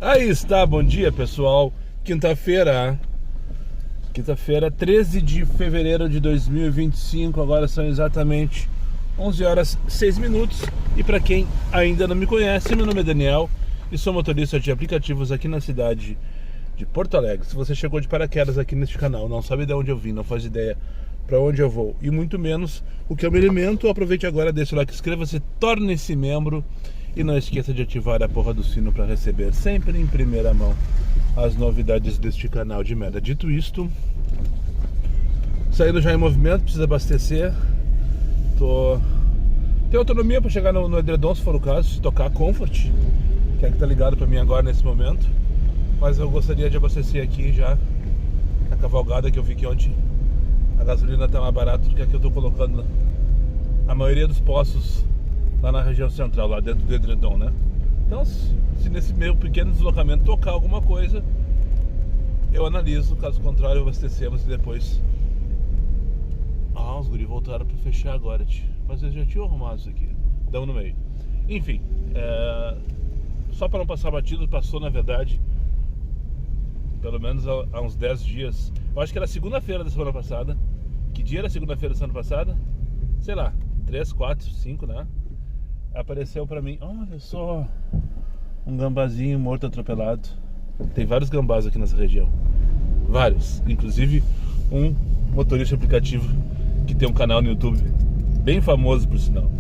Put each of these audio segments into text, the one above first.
Aí está, bom dia pessoal. Quinta-feira, 13 de fevereiro de 2025. Agora são exatamente 11 horas 6 minutos. E para quem ainda não me conhece, meu nome é Daniel e sou motorista de aplicativos aqui na cidade de Porto Alegre. Se você chegou de paraquedas aqui neste canal, não sabe de onde eu vim, não faz ideia para onde eu vou e muito menos o que eu me alimento, aproveite agora, deixa o like, inscreva-se, torne-se membro e não esqueça de ativar a porra do sino para receber sempre em primeira mão as novidades deste canal de merda. Dito isto, saindo já em movimento, precisa abastecer. Tenho autonomia para chegar no edredom, se for o caso, se tocar Comfort, que é que tá ligado para mim agora nesse momento. Mas eu gostaria de abastecer aqui já na cavalgada, que eu vi que ontem a gasolina tá mais barata do que a que eu tô colocando a maioria dos postos lá na região central, lá dentro do edredom, né? Então, se nesse meu pequeno deslocamento tocar alguma coisa, eu analiso, caso contrário abastecemos e depois... os guri voltaram pra fechar agora, tio. Mas eles já tinham arrumado isso aqui, dão no meio. Enfim, só para não passar batido, passou na verdade pelo menos há uns 10 dias. Eu acho que era segunda-feira da semana passada. Que dia era segunda-feira da semana passada? Sei lá, 3, 4, 5, né? Apareceu pra mim, olha só, um gambazinho morto atropelado. Tem vários gambás aqui nessa região, vários, inclusive um motorista aplicativo que tem um canal no YouTube bem famoso, por sinal.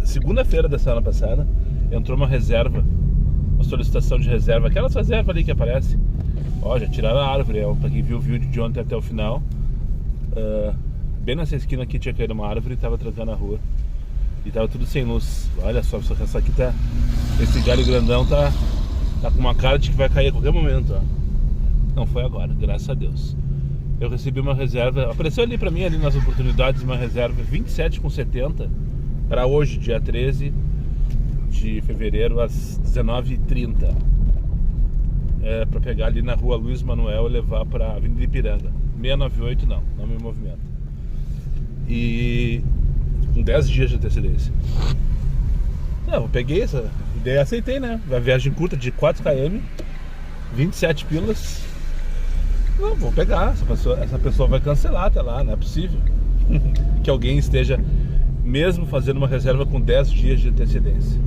Segunda-feira da semana passada entrou uma reserva, uma solicitação de reserva, aquelas reservas ali que aparece. Ó, já tiraram a árvore, pra quem viu o vídeo de ontem até o final. Bem nessa esquina aqui tinha caído uma árvore e tava trancando a rua. E tava tudo sem luz. Olha só que essa aqui tá... Esse galho grandão tá com uma cara de que vai cair a qualquer momento, ó. Não foi agora, graças a Deus. Eu recebi uma reserva, apareceu ali pra mim, ali nas oportunidades, uma reserva 27,70 para hoje, dia 13 de fevereiro, às 19h30. Pra pegar ali na rua Luiz Manuel e levar pra Avenida Ipiranga. 698 não me movimento. E com 10 dias de antecedência. Não, eu peguei essa ideia e aceitei, né? Uma viagem curta de 4 km, 27 pilas. Não, vou pegar. Essa pessoa vai cancelar até lá, não é possível que alguém esteja mesmo fazendo uma reserva com 10 dias de antecedência.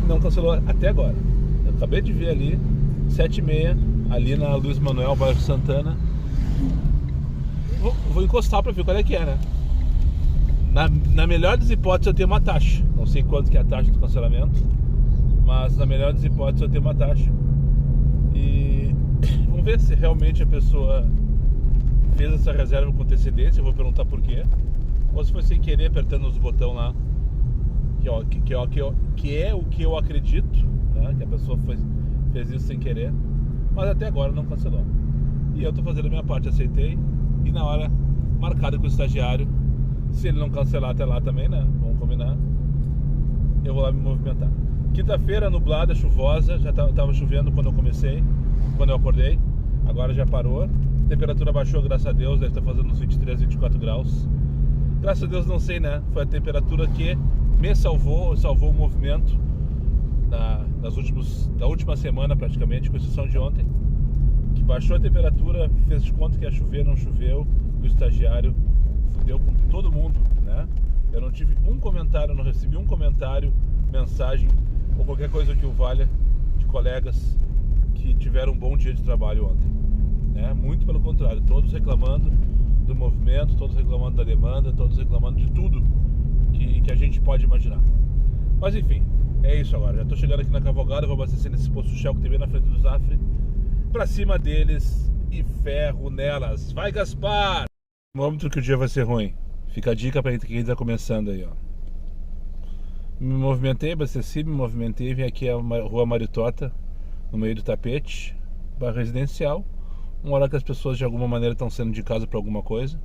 Não cancelou até agora. Eu acabei de ver ali, 7h30, ali na Luiz Manuel, bairro Santana. Vou encostar pra ver qual é que é, né? Na melhor das hipóteses eu tenho uma taxa. Não sei quanto que é a taxa do cancelamento, mas na melhor das hipóteses eu tenho uma taxa. E vamos ver se realmente a pessoa fez essa reserva com antecedência. Eu vou perguntar por quê. Ou se foi sem querer apertando os botões lá, que é o que eu acredito, né? Que a pessoa fez isso sem querer. Mas até agora não cancelou. E eu tô fazendo a minha parte, aceitei. E na hora marcada com o estagiário, se ele não cancelar até lá também, né? Vamos combinar. Eu vou lá me movimentar. Quinta-feira, nublada, chuvosa. Já tava chovendo quando eu acordei. Agora já parou. A temperatura baixou, graças a Deus. Deve estar fazendo uns 23, 24 graus. Graças a Deus, não sei, né? Foi a temperatura que me salvou o movimento da última semana praticamente, com exceção de ontem, que baixou a temperatura, fez de conta que ia chover, não choveu. O estagiário fudeu com todo mundo, né? Eu não tive um comentário, não recebi um comentário, mensagem ou qualquer coisa que o valha de colegas que tiveram um bom dia de trabalho ontem, né? Muito pelo contrário, todos reclamando do movimento, todos reclamando da demanda, todos reclamando de tudo que a gente pode imaginar. Mas enfim, é isso agora. Já tô chegando aqui na cavalgada, vou abastecer nesse posto Shell que tem bem na frente do Zafre. Pra cima deles e ferro nelas. Vai, Gaspar! Termômetro que o dia vai ser ruim. Fica a dica pra quem tá começando aí, ó. Me movimentei, abasteci, vim aqui a Rua Maritota, no meio do tapete, bairro residencial. Uma hora que as pessoas de alguma maneira estão saindo de casa pra alguma coisa.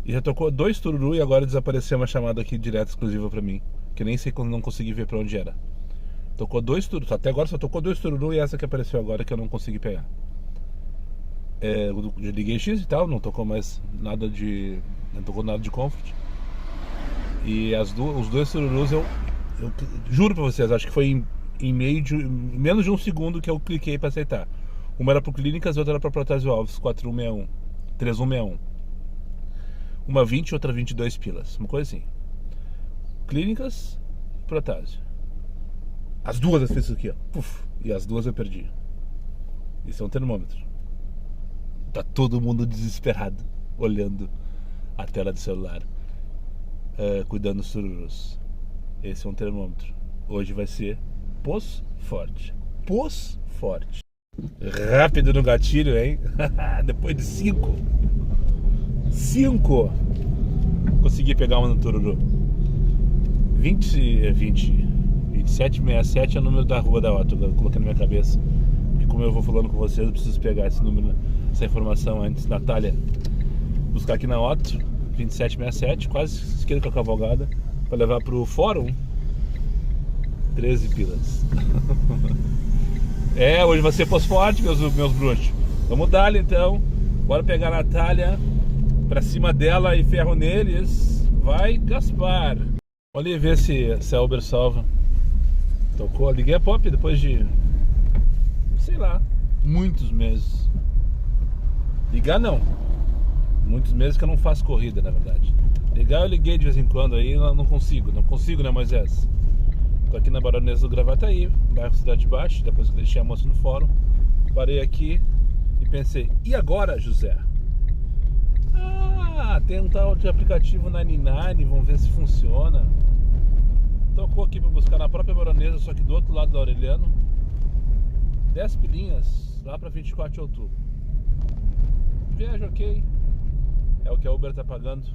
E já tocou 2 tururu e agora desapareceu uma chamada aqui direta exclusiva pra mim, que nem sei quando não consegui ver pra onde era. Tocou 2 tururu, até agora só tocou 2 tururu e essa que apareceu agora que eu não consegui pegar. Eu liguei X e tal, não tocou mais nada de... Não tocou nada de Comfort. E os 2 tururus Eu juro pra vocês, acho que foi em menos de um segundo que eu cliquei pra aceitar. Uma era pro Clínicas, outra era pra Protásio Alves, 4161, 3161. Uma 20 e outra 22 pilas, uma coisa assim. Clínicas, Protásio. As duas eu fiz isso aqui, ó. Puf, e as duas eu perdi. Isso é um termômetro. Tá todo mundo desesperado, olhando a tela do celular, cuidando dos sururus. Esse é um termômetro. Hoje vai ser pós forte. Pós forte. Rápido no gatilho, hein? Depois de 5 consegui pegar uma no tururu. 2767 é o número da rua da Otto. Eu coloquei na minha cabeça. Porque como eu vou falando com vocês, eu preciso pegar esse número, essa informação antes. Natália, buscar aqui na Otto, 2767, quase esquerda com a cavalgada, para levar pro fórum. 13 pilas. Hoje vai ser pós-forte, meus bruxos. Vamos dar-lhe então. Bora pegar a Natália pra cima dela e ferro neles. Vai, Gaspar. Olha aí ver se a Uber salva. Tocou, liguei a Pop depois de, sei lá, muitos meses. Ligar não. Muitos meses que eu não faço corrida, na verdade. Ligar eu liguei de vez em quando aí, não consigo, né, Moisés? Tô aqui na Baronesa do Gravataí, bairro Cidade Baixa, depois que eu deixei a moça no fórum. Parei aqui e pensei, e agora, José? Tem um tal de aplicativo 99, vamos ver se funciona. Tocou aqui para buscar na própria Baronesa, só que do outro lado da Aureliano. 10 pilinhas, lá para 24 de outubro. Viagem ok. É o que a Uber tá pagando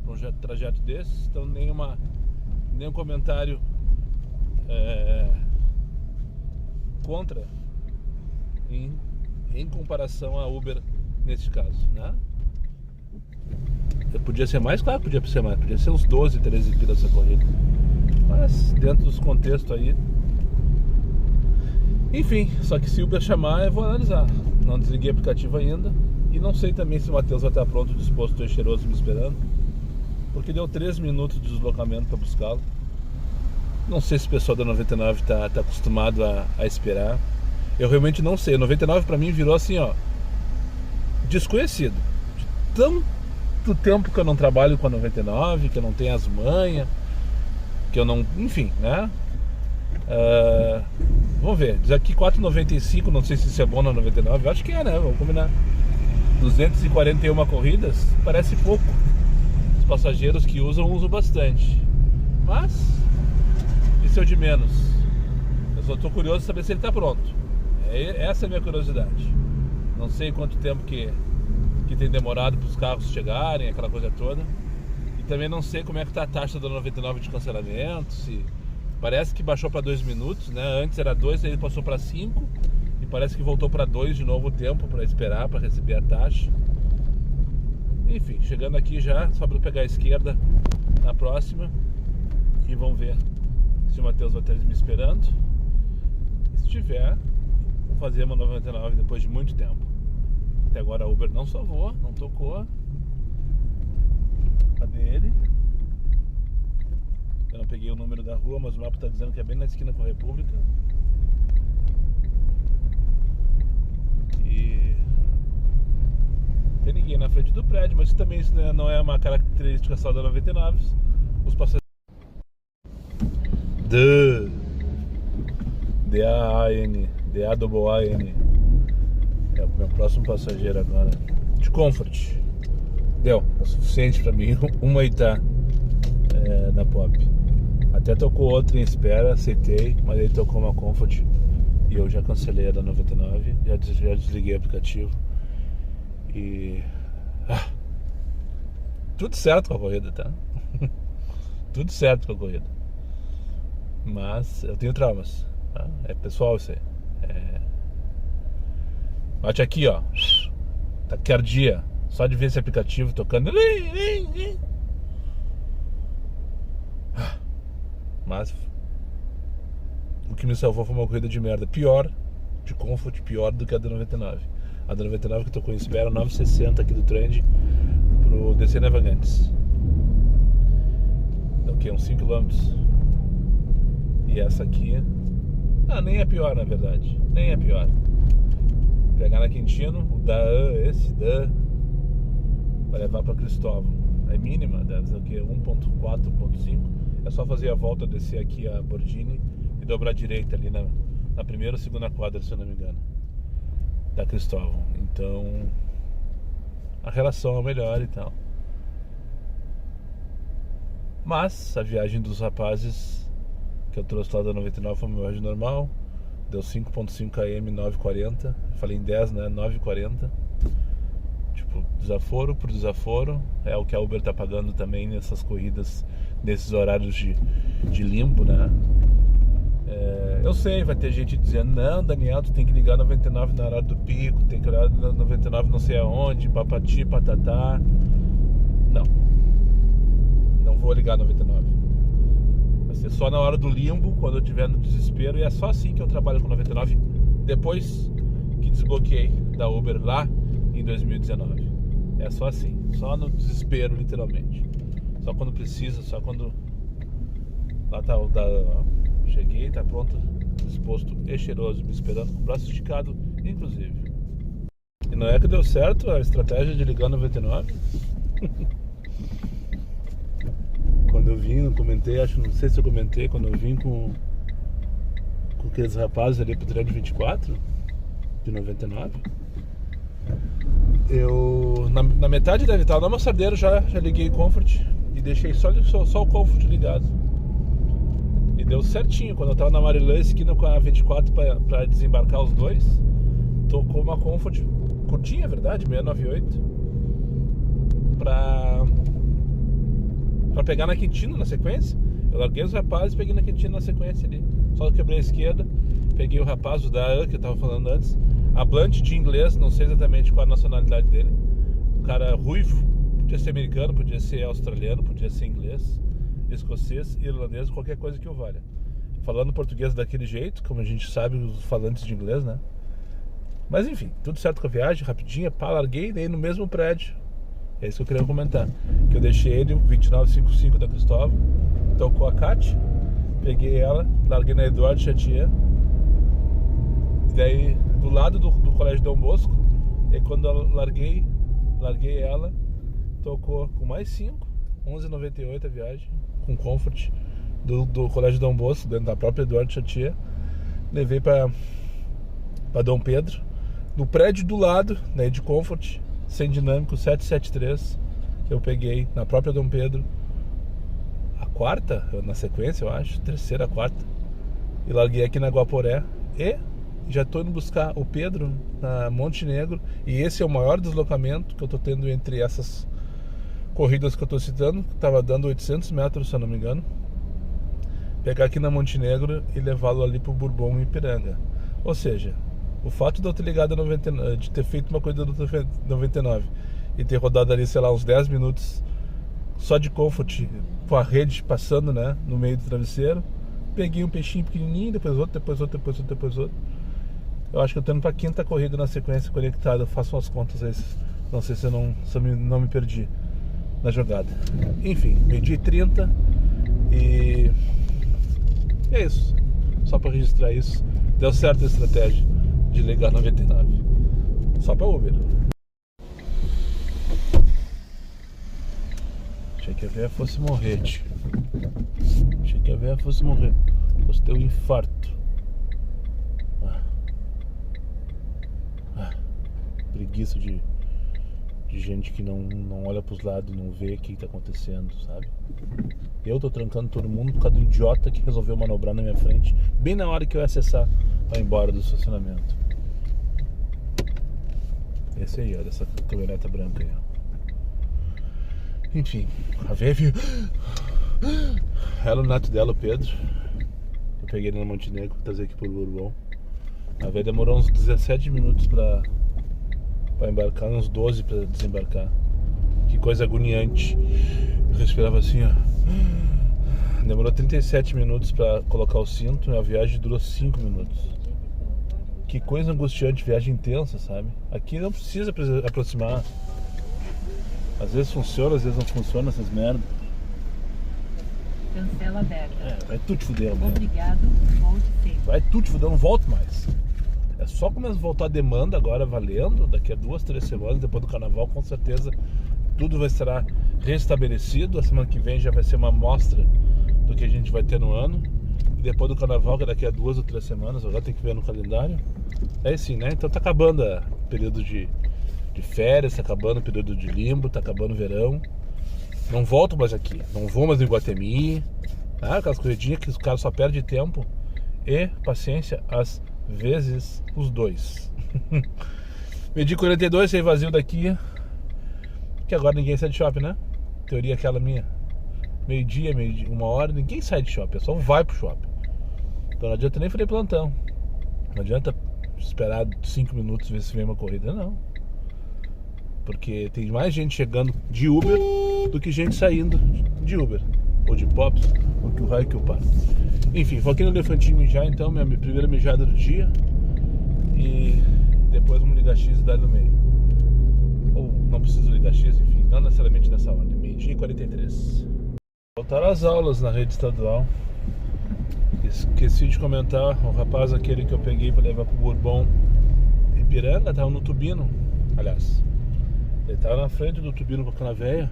para um trajeto desses, então nenhum comentário contra em comparação à Uber nesse caso, né? Podia ser mais? Claro que podia ser mais. Podia ser uns 12, 13 pilas essa corrida. Mas dentro dos contextos aí. Enfim, só que se o Uber chamar eu vou analisar. Não desliguei o aplicativo ainda. E não sei também se o Matheus vai estar pronto, disposto e cheiroso me esperando. Porque deu 3 minutos de deslocamento para buscá-lo. Não sei se o pessoal da 99 tá acostumado a esperar. Eu realmente não sei. O 99 pra mim virou assim, ó, desconhecido. De tanto tempo que eu não trabalho com a 99, que eu não tenho as manhas, que eu não... Enfim, né? Vamos ver. Diz aqui 4,95, não sei se isso é bom na 99. Eu acho que é, né? Vamos combinar. 241 corridas, parece pouco. Os passageiros que usam bastante. Mas... isso é o de menos. Eu só estou curioso de saber se ele está pronto. Essa é a minha curiosidade. Não sei quanto tempo que tem demorado para os carros chegarem, aquela coisa toda. E também não sei como é que está a taxa da 99 de cancelamento. Se parece que baixou para 2 minutos, né? Antes era 2, aí ele passou para 5. E parece que voltou para 2 de novo o tempo para esperar, para receber a taxa. Enfim, chegando aqui já, só para pegar a esquerda na próxima. E vamos ver se o Matheus vai estar me esperando. E se tiver, vou fazer uma 99 depois de muito tempo. Até agora a Uber não salvou, não tocou. Cadê ele? Eu não peguei o número da rua, mas o mapa está dizendo que é bem na esquina com a República. E tem ninguém na frente do prédio, mas isso também não é uma característica só da 99. Os passageiros D-A-A-N D-A-A-N é o meu próximo passageiro agora. De Comfort. Deu, é o suficiente pra mim. Uma aí tá na Pop. Até tocou outra em espera, aceitei, mas aí tocou uma Comfort e eu já cancelei a da 99. Já desliguei o aplicativo. E tudo certo com a corrida, tá? Tudo certo com a corrida. Mas eu tenho traumas, tá? É pessoal isso aí. Bate aqui, ó. Taquicardia. Só de ver esse aplicativo tocando. Mas o que me salvou foi uma corrida de merda. Pior, de Comfort, pior do que a da 99. A da 99 que tocou em espera, 9,60 aqui do Trend pro DC Navegantes. Então o que? Uns 5 km. E essa aqui, nem é pior, na verdade. Nem é pior. Pegar na Quintino, o esse vai levar para Cristóvão. É mínima, deve ser o quê? 1.4, 1.5. É só fazer a volta, descer aqui a Bordini e dobrar à direita ali na primeira ou segunda quadra, se eu não me engano, da Cristóvão. Então a relação é melhor e tal. Mas a viagem dos rapazes que eu trouxe lá da 99 foi uma viagem normal. Deu 5.5 km, 9,40. Falei em 10, né? 9,40. Tipo, desaforo por desaforo. É o que a Uber tá pagando também nessas corridas, nesses horários de limbo, né? Eu sei, vai ter gente dizendo: não, Daniel, tu tem que ligar 99 na hora do pico, tem que ligar 99 não sei aonde, papati, patatá. Não vou ligar 99. Vai ser só na hora do limbo, quando eu estiver no desespero. E é só assim que eu trabalho com 99, depois que desbloqueei da Uber lá em 2019. É só assim, só no desespero, literalmente. Só quando precisa, só quando... Lá tá o da... Cheguei, tá pronto, disposto e cheiroso, me esperando com o braço esticado, inclusive. E não é que deu certo a estratégia de ligar 99? Quando eu vim, eu comentei, não sei se eu comentei, quando eu vim com aqueles rapazes ali pro treino 24 de 99, eu na metade da Vital, na Mostardeiro já liguei o Comfort e deixei só o Comfort ligado. E deu certinho. Quando eu tava na Marilã, esquina com a 24 pra desembarcar os dois, tocou uma Comfort curtinha, é verdade, 698, pra pegar na Quintino na sequência. Eu larguei os rapazes e peguei na Quintino na sequência ali. Só quebrei a esquerda, peguei o rapaz, o da que eu tava falando antes, hablante de inglês, não sei exatamente qual a nacionalidade dele. Um cara ruivo, podia ser americano, podia ser australiano, podia ser inglês, escocês, irlandês, qualquer coisa que eu valha. Falando português daquele jeito, como a gente sabe, os falantes de inglês, né? Mas enfim, tudo certo com a viagem, rapidinha, larguei, daí no mesmo prédio. É isso que eu queria comentar. Que eu deixei ele, o 2955 da Cristóvão, tocou a Cat, peguei ela, larguei na Eduardo Chatier, e daí do lado do Colégio Dom Bosco, e quando eu larguei ela, tocou com mais 5, 11,98 a viagem, com Comfort, do Colégio Dom Bosco, dentro da própria Eduardo Chatier. Levei para Dom Pedro, no prédio do lado, né, de Comfort, sem dinâmico, 773. Eu peguei na própria Dom Pedro a quarta, na sequência eu acho, terceira, quarta, e larguei aqui na Guaporé e já estou indo buscar o Pedro na Montenegro. E esse é o maior deslocamento que eu estou tendo entre essas corridas que eu estou citando, que estava dando 800 metros, se eu não me engano. Pegar aqui na Montenegro e levá-lo ali para o Bourbon e Ipiranga. Ou seja, o fato de eu ter ligado a 99, de ter feito uma corrida do 99 e ter rodado ali, sei lá, uns 10 minutos só de Comfort, com a rede passando, né, no meio do travesseiro, peguei um peixinho pequenininho, depois outro. Eu acho que eu tô indo pra quinta corrida na sequência conectada. Eu faço umas contas aí, não sei se eu não me perdi na jogada. Enfim, 12h30 e é isso, só pra registrar isso. Deu certo a estratégia de ligar 99 só pra Uber. Achei que a véia fosse morrer, tio. Fosse ter um infarto. Preguiça de gente que não olha pros lados, não vê o que tá acontecendo, sabe? Eu tô trancando todo mundo por causa do idiota que resolveu manobrar na minha frente bem na hora que eu ia acessar pra ir embora do estacionamento. Esse aí, ó, dessa caminhoneta branca aí, ó. Enfim, a véia viu. Ela, o neto dela, o Pedro. Eu peguei ele na Montenegro pra trazer aqui pro Bourbon. A véia demorou uns 17 minutos pra embarcar, uns 12 pra desembarcar. Que coisa agoniante. Eu respirava assim, ó. Demorou 37 minutos pra colocar o cinto e a viagem durou 5 minutos. Que coisa angustiante, viagem intensa, sabe? Aqui não precisa aproximar. Às vezes funciona, às vezes não funciona essas merdas. Cancela aberta. Vai tu te fuder, mano. Obrigado, volte sempre. Vai tu te fuder, eu não volto mais. É só começar a voltar a demanda agora valendo, daqui a 2, 3 semanas, depois do carnaval, com certeza tudo vai estar restabelecido. A semana que vem já vai ser uma amostra do que a gente vai ter no ano. E depois do carnaval, que é daqui a 2 ou 3 semanas, agora tem que ver no calendário. É assim, né? Então tá acabando o período de férias, tá acabando o período de limbo, tá acabando o verão. Não volto mais aqui, não vou mais no Iguatemi. Aquelas corridinhas que os caras só perdem tempo e paciência, às vezes os dois. Medi 42, saí vazio daqui. Que agora ninguém sai de shopping, né? Teoria aquela minha. Meio-dia, 1h, ninguém sai de shopping, só vai pro shopping. Então não adianta nem fazer plantão. Não adianta esperar 5 minutos ver se vem uma corrida, não. Porque tem mais gente chegando de Uber do que gente saindo de Uber. Ou de Pops, ou que o raio que eu paro. Enfim, vou aqui no Elefantinho mijar então, minha primeira mijada do dia. E depois vamos ligar X e dar no meio. Ou não preciso ligar X, enfim, não necessariamente nessa ordem. 12h43. Voltaram as aulas na rede estadual. Esqueci de comentar, o rapaz aquele que eu peguei para levar pro Bourbon Ipiranga tava no Tubino, aliás. Ele tava na frente do Tubino com a cana véia.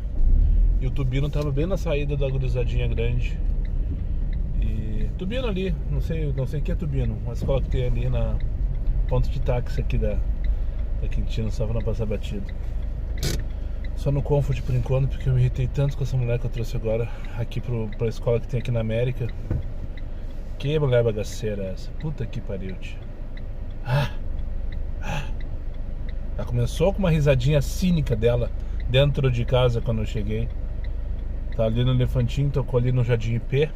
E o Tubino tava bem na saída da gurizadinha grande. E Tubino ali, não sei o que é Tubino, uma escola que tem ali na ponto de táxi aqui da Quintino, só pra não passar batido. Só no Comfort por enquanto, porque eu me irritei tanto com essa mulher que eu trouxe agora aqui pra escola que tem aqui na América. Que mulher bagaceira é essa? Puta que pariu, tio. Ela começou com uma risadinha cínica dela dentro de casa quando eu cheguei. Tá ali no Elefantinho, tocou ali no Jardim IP,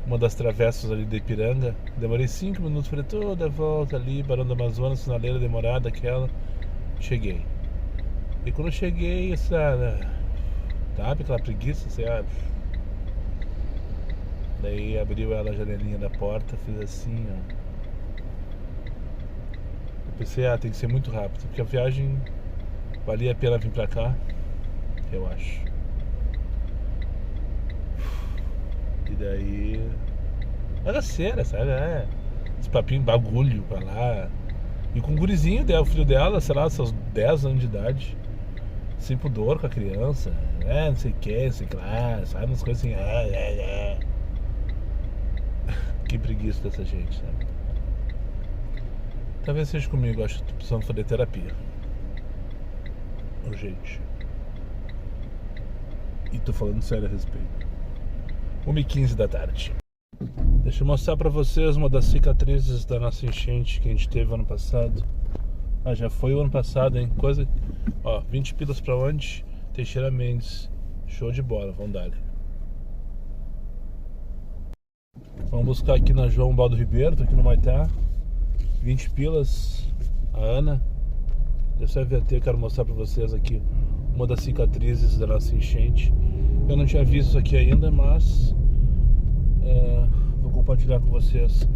uma das travessas ali da Ipiranga. Demorei 5 minutos, falei toda a volta ali, Barão do Amazonas, sinaleira demorada aquela. Cheguei. E quando eu cheguei, sabe aquela preguiça, assim, daí abriu ela a janelinha da porta, fiz assim, ó. Eu pensei, tem que ser muito rápido, porque a viagem valia a pena vir pra cá, eu acho. E daí... bagaceira, sabe? Esse papinho bagulho pra lá. E com o gurizinho dela, o filho dela, sei lá, seus 10 anos de idade. Sem pudor com a criança. Não sei o que, não sei lá, sabe? Umas coisas assim. Que preguiça dessa gente, sabe? Talvez seja comigo, acho que tô precisando fazer terapia. Gente. E tô falando sério a respeito. 1h15 da tarde. Deixa eu mostrar pra vocês uma das cicatrizes da nossa enchente que a gente teve ano passado. Já foi o ano passado, hein? Coisa... 20 pilas pra onde? Teixeira Mendes. Show de bola, vamos dar. Vamos buscar aqui na João Baldo Ribeiro, tô aqui no Maitá. 20 pilas. A Ana. Deixa eu ver, eu quero mostrar pra vocês aqui uma das cicatrizes da nossa enchente. Eu não tinha visto isso aqui ainda, mas vou compartilhar com vocês.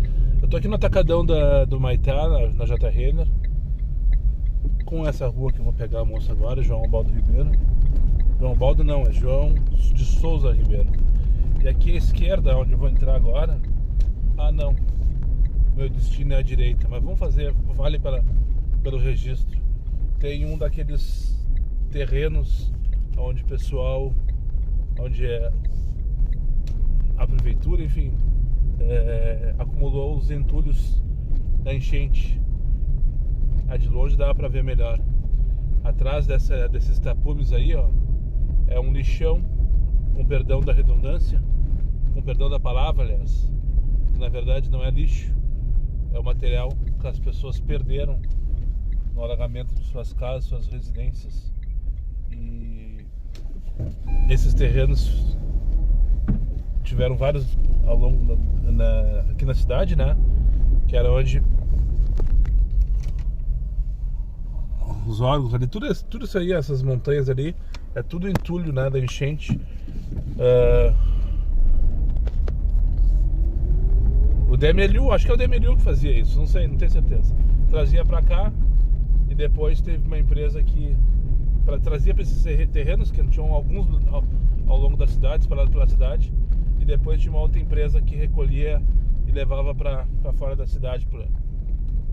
Eu tô aqui no atacadão do Maitá, na J. Renner, com essa rua que eu vou pegar a moça agora, João Baldo Ribeiro. João Baldo não, é João de Souza Ribeiro. E aqui à esquerda, onde eu vou entrar agora, não, meu destino é à direita, mas vamos fazer, vale pelo registro. Tem um daqueles terrenos onde o pessoal, onde a prefeitura, enfim, acumulou os entulhos da enchente. De longe dá pra ver melhor. Atrás desses tapumes aí, ó, é um lixão, com perdão da redundância, com perdão da palavra, aliás, que na verdade não é lixo, é o material que as pessoas perderam no alagamento de suas casas, suas residências. E esses terrenos tiveram vários ao longo aqui na cidade, né? Que era onde os órgãos ali, tudo isso aí, essas montanhas ali, é tudo entulho, né, da enchente. O DMLU, acho que é o DMLU que fazia isso, não sei, não tenho certeza. Trazia pra cá e depois teve uma empresa que trazia para esses terrenos, que tinham alguns ao longo da cidade, espalhados pela cidade, depois tinha uma outra empresa que recolhia e levava para fora da cidade.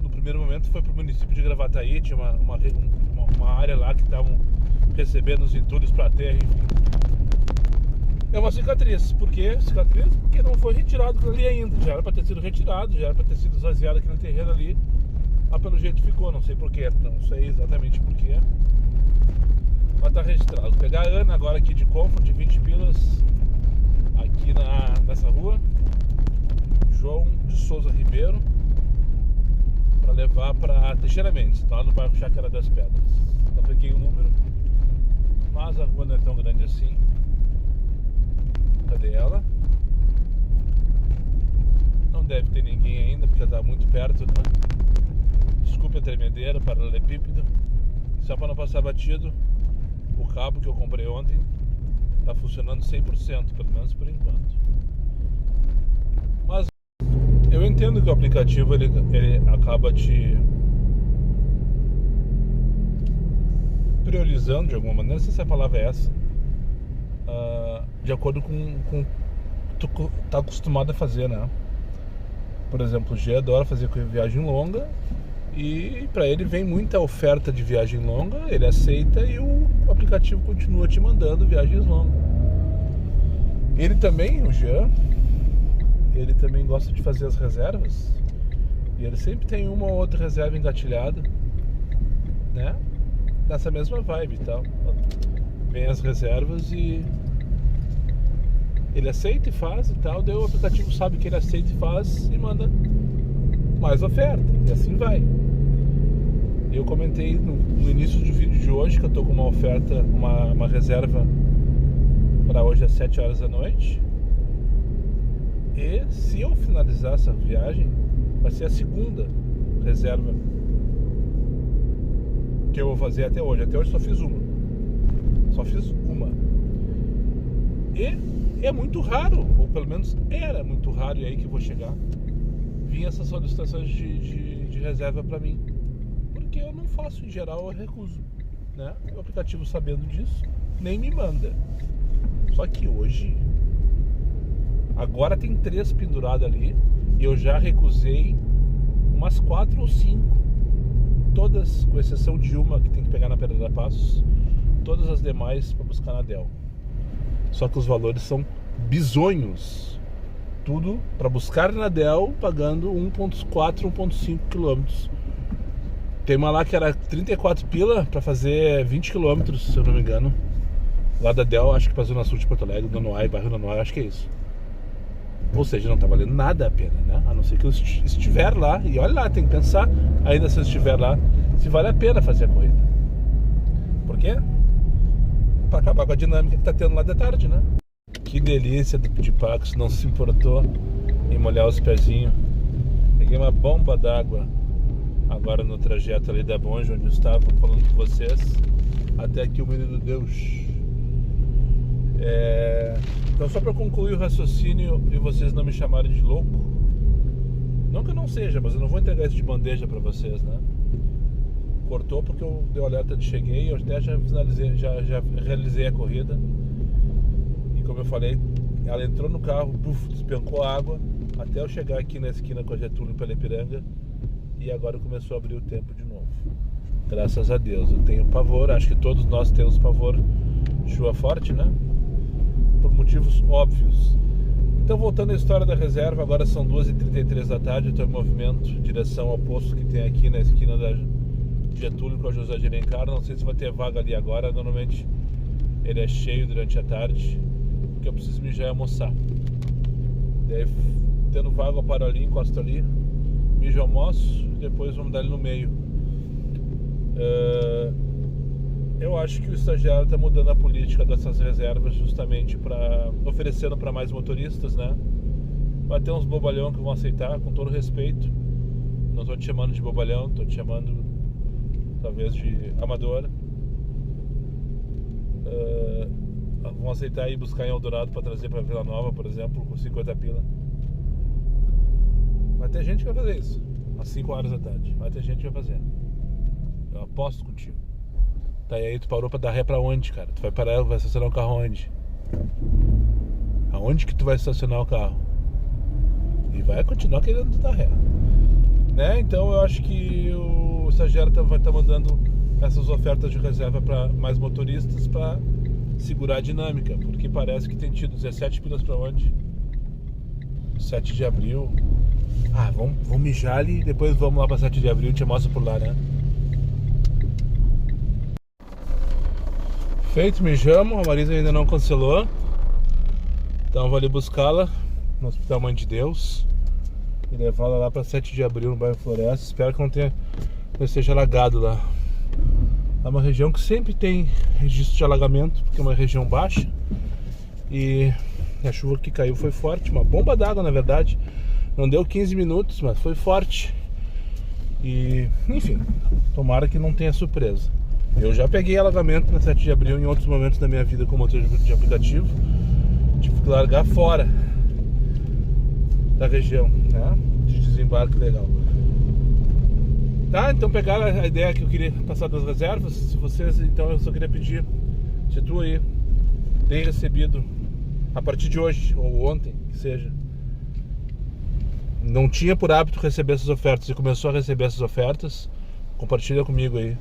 No primeiro momento foi para o município de Gravataí, tinha uma área lá que estavam recebendo os entulhos para a terra, enfim. É uma cicatriz. Por quê? Cicatriz porque não foi retirado aquilo ali ainda. Já era para ter sido retirado, já era para ter sido esvaziado aquele terreno ali. Mas pelo jeito ficou, não sei porquê, não sei exatamente porquê. Mas tá registrado. Vou pegar a Ana agora aqui de Comfort, de 20 pilas, aqui nessa rua, João de Souza Ribeiro, para levar para Teixeira Mendes, lá no bairro Chácara das Pedras. Então peguei o número, mas a rua não é tão grande assim. Cadê ela? Não deve ter ninguém ainda, porque está muito perto, né? Desculpe a tremedeira, paralelepípedo. Só para não passar batido, o cabo que eu comprei ontem está funcionando 100%, pelo menos por enquanto. Mas eu entendo que o aplicativo ele acaba te priorizando de alguma maneira, não sei se a palavra é essa, de acordo com o que tu tá acostumado a fazer, né? Por exemplo, o G adora fazer viagem longa e para ele vem muita oferta de viagem longa, ele aceita e o aplicativo continua te mandando viagens longas. Ele também, o Jean, ele também gosta de fazer as reservas e ele sempre tem uma ou outra reserva engatilhada, né? Nessa mesma vibe e tal. Vem as reservas e ele aceita e faz e tal, daí o aplicativo sabe que ele aceita e faz e manda mais oferta, e assim vai. Eu comentei no início do vídeo de hoje que eu tô com uma oferta, uma reserva para hoje às 7 horas da noite, e se eu finalizar essa viagem vai ser a segunda reserva que eu vou fazer até hoje só fiz uma, e é muito raro, ou pelo menos era muito raro, e aí que eu vou chegar, vinha essas solicitações de reserva para mim, porque eu não faço, em geral eu recuso, né? O aplicativo, sabendo disso, nem me manda. Só que hoje, agora tem 3 penduradas ali, e eu já recusei umas 4 ou 5, todas, com exceção de uma que tem que pegar na Pereira Passos, todas as demais para buscar na Del. Só que os valores são bizonhos. Tudo para buscar na Del, pagando 1.4, 1.5 quilômetros. Tem uma lá que era 34 pila para fazer 20 quilômetros, se eu não me engano. Lá da Del, acho que para a Zona Sul de Porto Alegre, Nonoai, bairro Nonoai, acho que é isso. Ou seja, não tá valendo nada a pena, né? A não ser que eu estiver lá. E olha lá, tem que pensar, ainda se eu estiver lá, se vale a pena fazer a corrida. Por quê? Para acabar com a dinâmica que tá tendo lá de tarde, né? Que delícia de Pax, não se importou em molhar os pezinhos. Peguei uma bomba d'água agora no trajeto ali da Bonja, onde eu estava falando com vocês, até aqui o Menino Deus. Então, só para concluir o raciocínio e vocês não me chamarem de louco, não que eu não seja, mas eu não vou entregar isso de bandeja para vocês, né? Cortou porque eu dei o alerta de cheguei, eu até já finalizei, já realizei a corrida. E como eu falei, ela entrou no carro, despencou a água até eu chegar aqui na esquina com a Getúlio pela Ipiranga, e agora começou a abrir o tempo de novo. Graças a Deus. Eu tenho pavor, acho que todos nós temos pavor de chuva forte, né? Por motivos óbvios. Então, voltando à história da reserva, agora são 2h33 da tarde, eu estou em movimento, direção ao posto que tem aqui na esquina da Getúlio com a José de Alencar. Não sei se vai ter vaga ali agora, normalmente ele é cheio durante a tarde, porque eu preciso mijar e almoçar. Daí, tendo vaga, eu paro ali, encosto ali, mijo, almoço, depois vamos dar ele no meio. Eu acho que o estagiário está mudando a política dessas reservas justamente para oferecendo para mais motoristas, né? Vai ter uns bobalhão que vão aceitar, com todo respeito. Não estou te chamando de bobalhão, estou te chamando talvez de amador. Vão aceitar ir buscar em Eldorado para trazer para Vila Nova, por exemplo, com 50 pila. Vai ter gente que vai fazer isso às 5 horas da tarde. Vai ter gente que vai fazer. Eu aposto contigo. Tá, e aí tu parou pra dar ré pra onde, cara? Tu vai parar, vai estacionar o carro onde? Aonde que tu vai estacionar o carro? E vai continuar querendo dar ré, né? Então eu acho que o estagiário vai estar mandando essas ofertas de reserva para mais motoristas para segurar a dinâmica, porque parece que tem tido 17 pilas para onde? 7 de abril. Ah, vamos mijar ali e depois vamos lá para 7 de abril e te mostro por lá, né? Feito, mijamos, a Marisa ainda não cancelou. Então vou ali buscá-la no Hospital Mãe de Deus e levá-la lá para 7 de abril no bairro Floresta. Espero que não esteja alagado lá. É uma região que sempre tem registro de alagamento, porque é uma região baixa. E a chuva que caiu foi forte, uma bomba d'água na verdade. Não deu 15 minutos, mas foi forte. E, enfim, tomara que não tenha surpresa. Eu já peguei alagamento na 7 de abril em outros momentos da minha vida com motorista de aplicativo. Tive que largar fora da região, né, de desembarque legal. Tá, então pegaram a ideia que eu queria passar das reservas. Se vocês, então eu só queria pedir, se tu aí tem recebido a partir de hoje ou ontem, que seja, não tinha por hábito receber essas ofertas e começou a receber essas ofertas, compartilha comigo aí,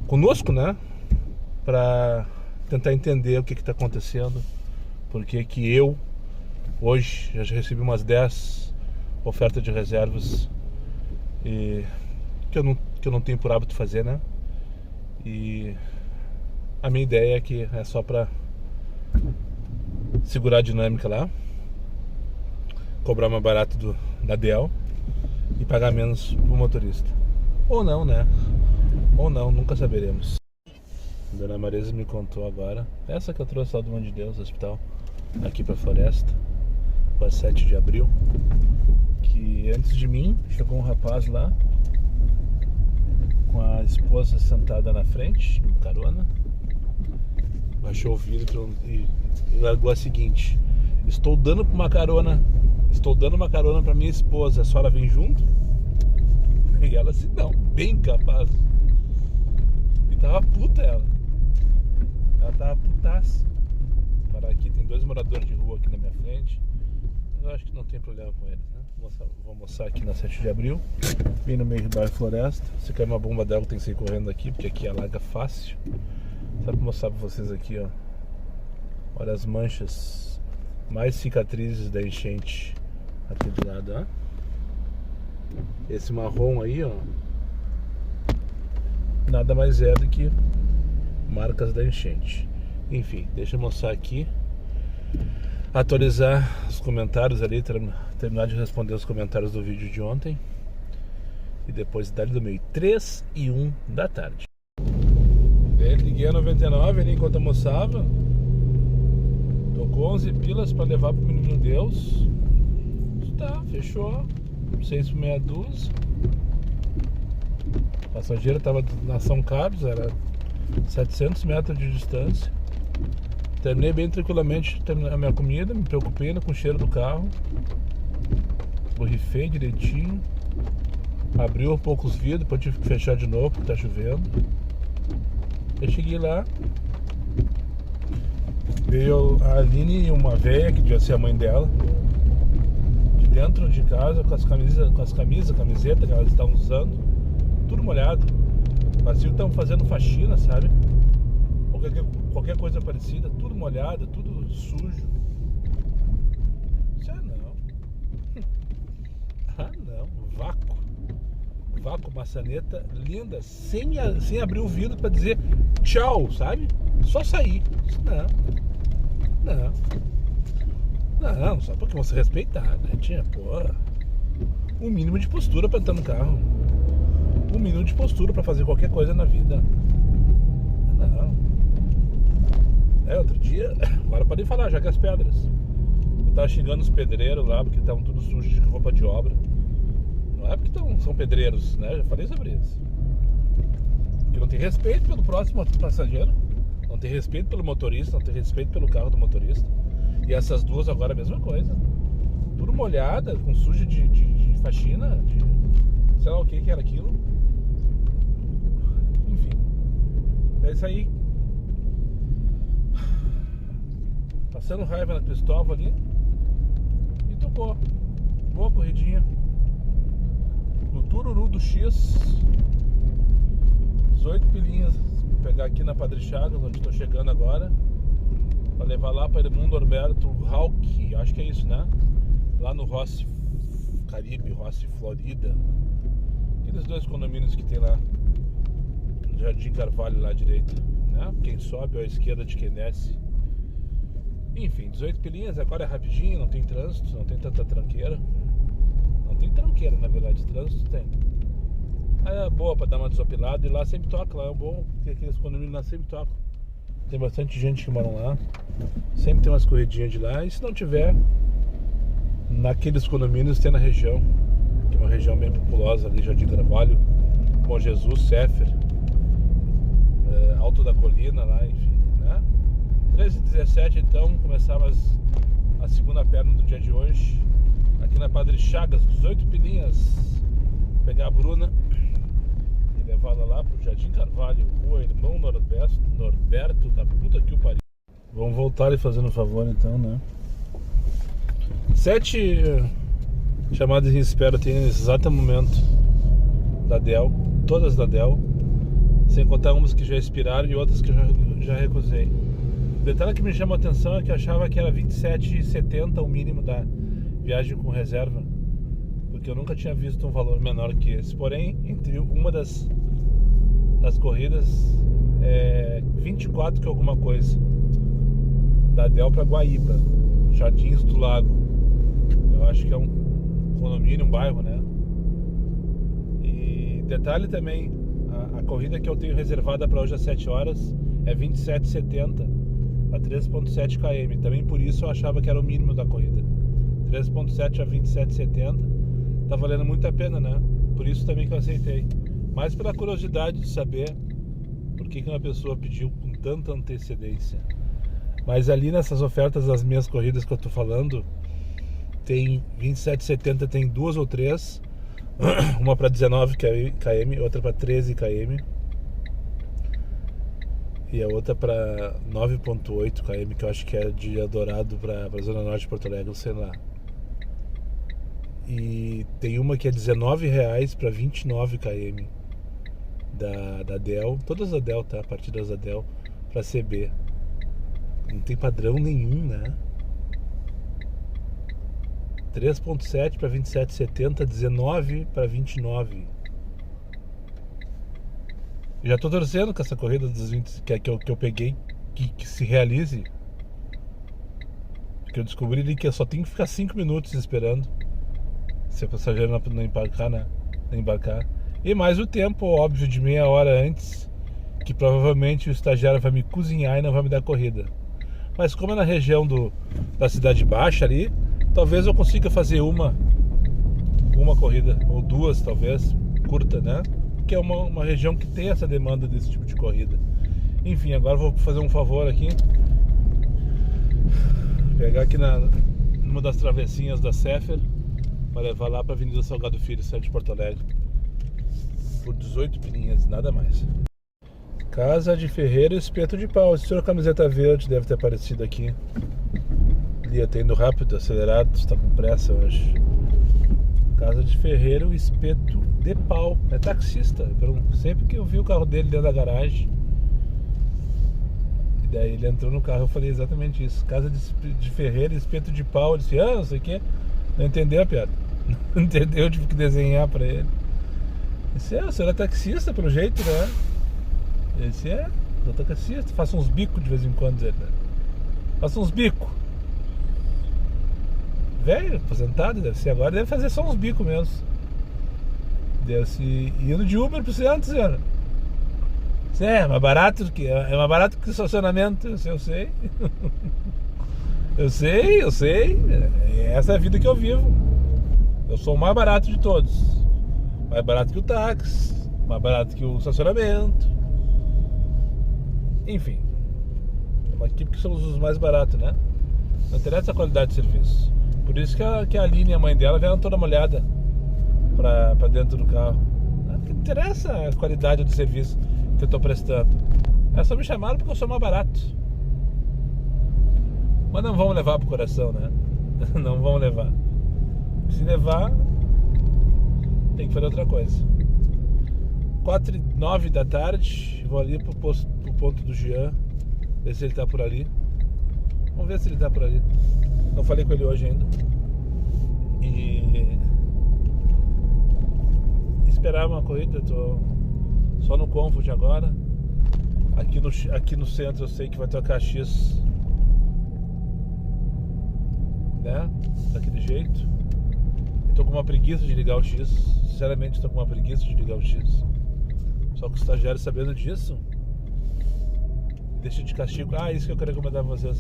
conosco, né, pra tentar entender o que está acontecendo. Porque que eu hoje já recebi umas 10 ofertas de reservas e que eu não tenho por hábito fazer, né? E a minha ideia é que é só pra segurar a dinâmica lá, cobrar mais barato da Dell e pagar menos pro motorista. Ou não, né? Ou não, nunca saberemos. A Dona Marisa me contou agora, essa que eu trouxe lá do Mãe de Deus, do hospital, aqui pra Floresta, para 7 de abril, que antes de mim chegou um rapaz lá com a esposa sentada na frente, no carona, baixou o vidro e largou a seguinte: estou dando uma carona para minha esposa, a senhora vem junto? E ela assim, não, bem capaz. E tava puta ela tava putaça. Parar aqui, tem 2 moradores de rua aqui na minha frente. Eu acho que não tem problema com eles, né? Vou almoçar aqui na 7 de abril, bem no meio do bairro Floresta. Se cair uma bomba d'água tem que sair correndo aqui, porque aqui alaga fácil. Só pra mostrar pra vocês aqui, ó. Olha as manchas, mais cicatrizes da enchente aqui do lado, ó. Esse marrom aí, ó, nada mais é do que marcas da enchente. Enfim, deixa eu mostrar aqui, atualizar os comentários ali, terminar de responder os comentários do vídeo de ontem e depois dar do meio 3 e 1 da tarde. Liguei a 99 ali enquanto almoçava, tocou 11 pilas para levar pro Menino Deus. Tá, fechou, 6 por meia dúzia. A passageira estava na São Carlos, era 700 metros de distância. Terminei bem tranquilamente a minha comida, me preocupei com o cheiro do carro, borrifei direitinho, abriu um pouco os vidros, depois tive que fechar de novo porque tá chovendo. Eu cheguei lá, veio a Aline e uma velha, que devia ser a mãe dela, de dentro de casa com as camisetas que elas estavam usando, tudo molhado. Parecia que estavam fazendo faxina, sabe? Qualquer coisa parecida, tudo molhado, tudo sujo. Isso não. Ah não, vácuo, maçaneta linda, sem abrir o vidro pra dizer tchau, sabe? Só sair. Isso não, só porque você respeitar, né? Tinha, um mínimo de postura pra entrar no carro, um mínimo de postura pra fazer qualquer coisa na vida. Não. Outro dia, agora podem falar, já que as pedras. Eu tava xingando os pedreiros lá, porque estavam tudo sujos de roupa de obra. Não é porque são pedreiros, né? Já falei sobre isso. Porque não tem respeito pelo próximo passageiro, não tem respeito pelo motorista, não tem respeito pelo carro do motorista. E essas duas agora a mesma coisa. Tudo molhada, com sujo de faxina, de sei lá o que era aquilo. Enfim. É isso aí. Passando raiva na Cristóvão ali. E tocou. Boa corridinha. No Tururu do X. 18 pilinhas. Vou pegar aqui na Padre Chagas, onde estou chegando agora. Pra levar lá para Edmundo Norberto Hawk. Acho que é isso, né? Lá no Rossi Caribe, Rossi Florida. Aqueles dois condomínios que tem lá no Jardim Carvalho lá à direita, né? Quem sobe ou à esquerda de quem desce. Enfim, 18 pilinhas, agora é rapidinho, não tem trânsito, não tem tanta tranqueira. Não tem tranqueira, na verdade, trânsito tem. Aí é boa pra dar uma desopilada e lá sempre toca, lá é bom, porque aqueles condomínios lá sempre tocam. Tem bastante gente que mora lá, sempre tem umas corridinhas de lá, e se não tiver, naqueles condomínios tem na região, que é uma região bem populosa ali, Jardim Carvalho, Bom Jesus, Sefer, Alto da Colina lá, enfim, né? 13h17 então, começar a segunda perna do dia de hoje, aqui na Padre Chagas, 18 pilinhas, pegar a Bruna e levá-la lá pro Jardim Carvalho, Rua Irmão Norberto, da puta que o pariu. Vamos voltar e fazendo um favor então, né? 7 chamadas em espera tem nesse exato momento da Dell, todas da Dell, sem contar umas que já expiraram e outras que eu já recusei. O detalhe que me chamou a atenção é que eu achava que era R$27,70 o mínimo da viagem com reserva, porque eu nunca tinha visto um valor menor que esse. Porém, entre uma das corridas é 24 que alguma coisa, da Dell para Guaíba, Jardins do Lago. Eu acho que é um condomínio, um bairro, né? E detalhe também, a corrida que eu tenho reservada para hoje às 7 horas é 27,70 a 3,7 km. Também por isso eu achava que era o mínimo da corrida. 3,7 a 27,70 tá valendo muito a pena, né? Por isso também que eu aceitei. Mas pela curiosidade de saber por que uma pessoa pediu com tanta antecedência. Mas ali nessas ofertas das minhas corridas que eu tô falando, tem 27,70, tem 2 ou 3, uma para 19 km, outra para 13 km e a outra para 9,8 km, que eu acho que é de Eldorado para a Zona Norte de Porto Alegre, sei lá. E tem uma que é R$19 para 29 km da Dell, todas da Dell, tá? Partidas da Dell para CB. Não tem padrão nenhum, né? 3,7 para 27,70, 19 para 29. Já tô torcendo com essa corrida dos 20 que eu peguei que se realize. Porque eu descobri que eu só tenho que ficar 5 minutos esperando se o passageiro não embarcar, né? Não embarcar. E mais o tempo, óbvio, de meia hora antes, que provavelmente o estagiário vai me cozinhar e não vai me dar corrida. Mas como é na região da Cidade Baixa ali, talvez eu consiga fazer uma corrida, ou duas talvez, curta, né? Que é uma região que tem essa demanda desse tipo de corrida. Enfim, agora vou fazer um favor aqui. Pegar aqui numa das travessinhas da Sefer, para levar lá para a Avenida Salgado Filho, centro de Porto Alegre. Por 18 pilinhas, nada mais. Casa de Ferreira, Espeto de Pau. Esse senhor camiseta verde deve ter aparecido aqui. Ali, tá indo rápido, acelerado, está com pressa, eu acho. Casa de Ferreira, o Espeto de Pau. É taxista. Sempre que eu vi o carro dele dentro da garagem, e daí ele entrou no carro, eu falei exatamente isso. Casa de Ferreira, Espeto de Pau. Ele disse, não sei o que. Não entendeu a piada. Não entendeu, eu tive que desenhar pra ele. Eu disse, o senhor é taxista pelo jeito, né? Ele disse, eu sou taxista, faço uns bicos de vez em quando, né? Faço uns bicos. Velho, aposentado, deve ser agora, deve fazer só uns bicos mesmo. Deve se indo de Uber pro centro, senhora. É mais barato que estacionamento, eu sei. Eu sei. Essa é a vida que eu vivo. Eu sou o mais barato de todos. Mais barato que o táxi, mais barato que o estacionamento. Enfim, é uma equipe que somos os mais baratos, né? Não interessa a qualidade de serviço. Por isso que a Aline e a mãe dela vieram toda molhada pra dentro do carro. Não interessa a qualidade do serviço que eu tô prestando. É só me chamaram porque eu sou mais barato. Mas não vamos levar pro coração, né? Não vamos levar. Se levar, tem que fazer outra coisa. 4h09 da tarde, vou ali pro ponto do Jean, ver se ele tá por ali. Vamos ver se ele tá por ali. Não falei com ele hoje ainda. E esperar uma corrida, tô só no Comfort agora. Aqui no centro eu sei que vai tocar X, né? Daquele jeito. Eu tô com uma preguiça de ligar o X. Sinceramente, tô com uma preguiça de ligar o X. Só que o estagiário, sabendo disso, deixa de castigo. Isso que eu quero recomendar pra vocês.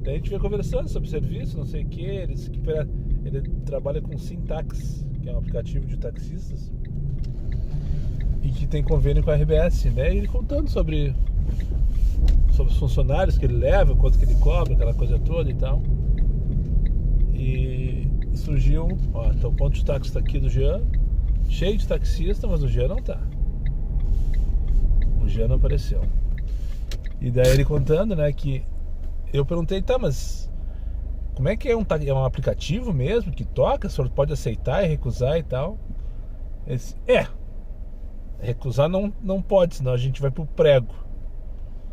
Daí a gente veio conversando sobre serviço, não sei o que. Ele trabalha com Syntax, que é um aplicativo de taxistas, e que tem convênio com a RBS, né? E ele contando sobre os funcionários que ele leva, quanto que ele cobra, aquela coisa toda e tal. E surgiu, então o ponto de táxi tá aqui do Jean, cheio de taxista, mas o Jean não tá. O Jean não apareceu. E daí ele contando, né, que eu perguntei, tá, mas como é que é um aplicativo mesmo que toca? O senhor pode aceitar e recusar e tal? Ele disse, recusar não pode, senão a gente vai pro prego.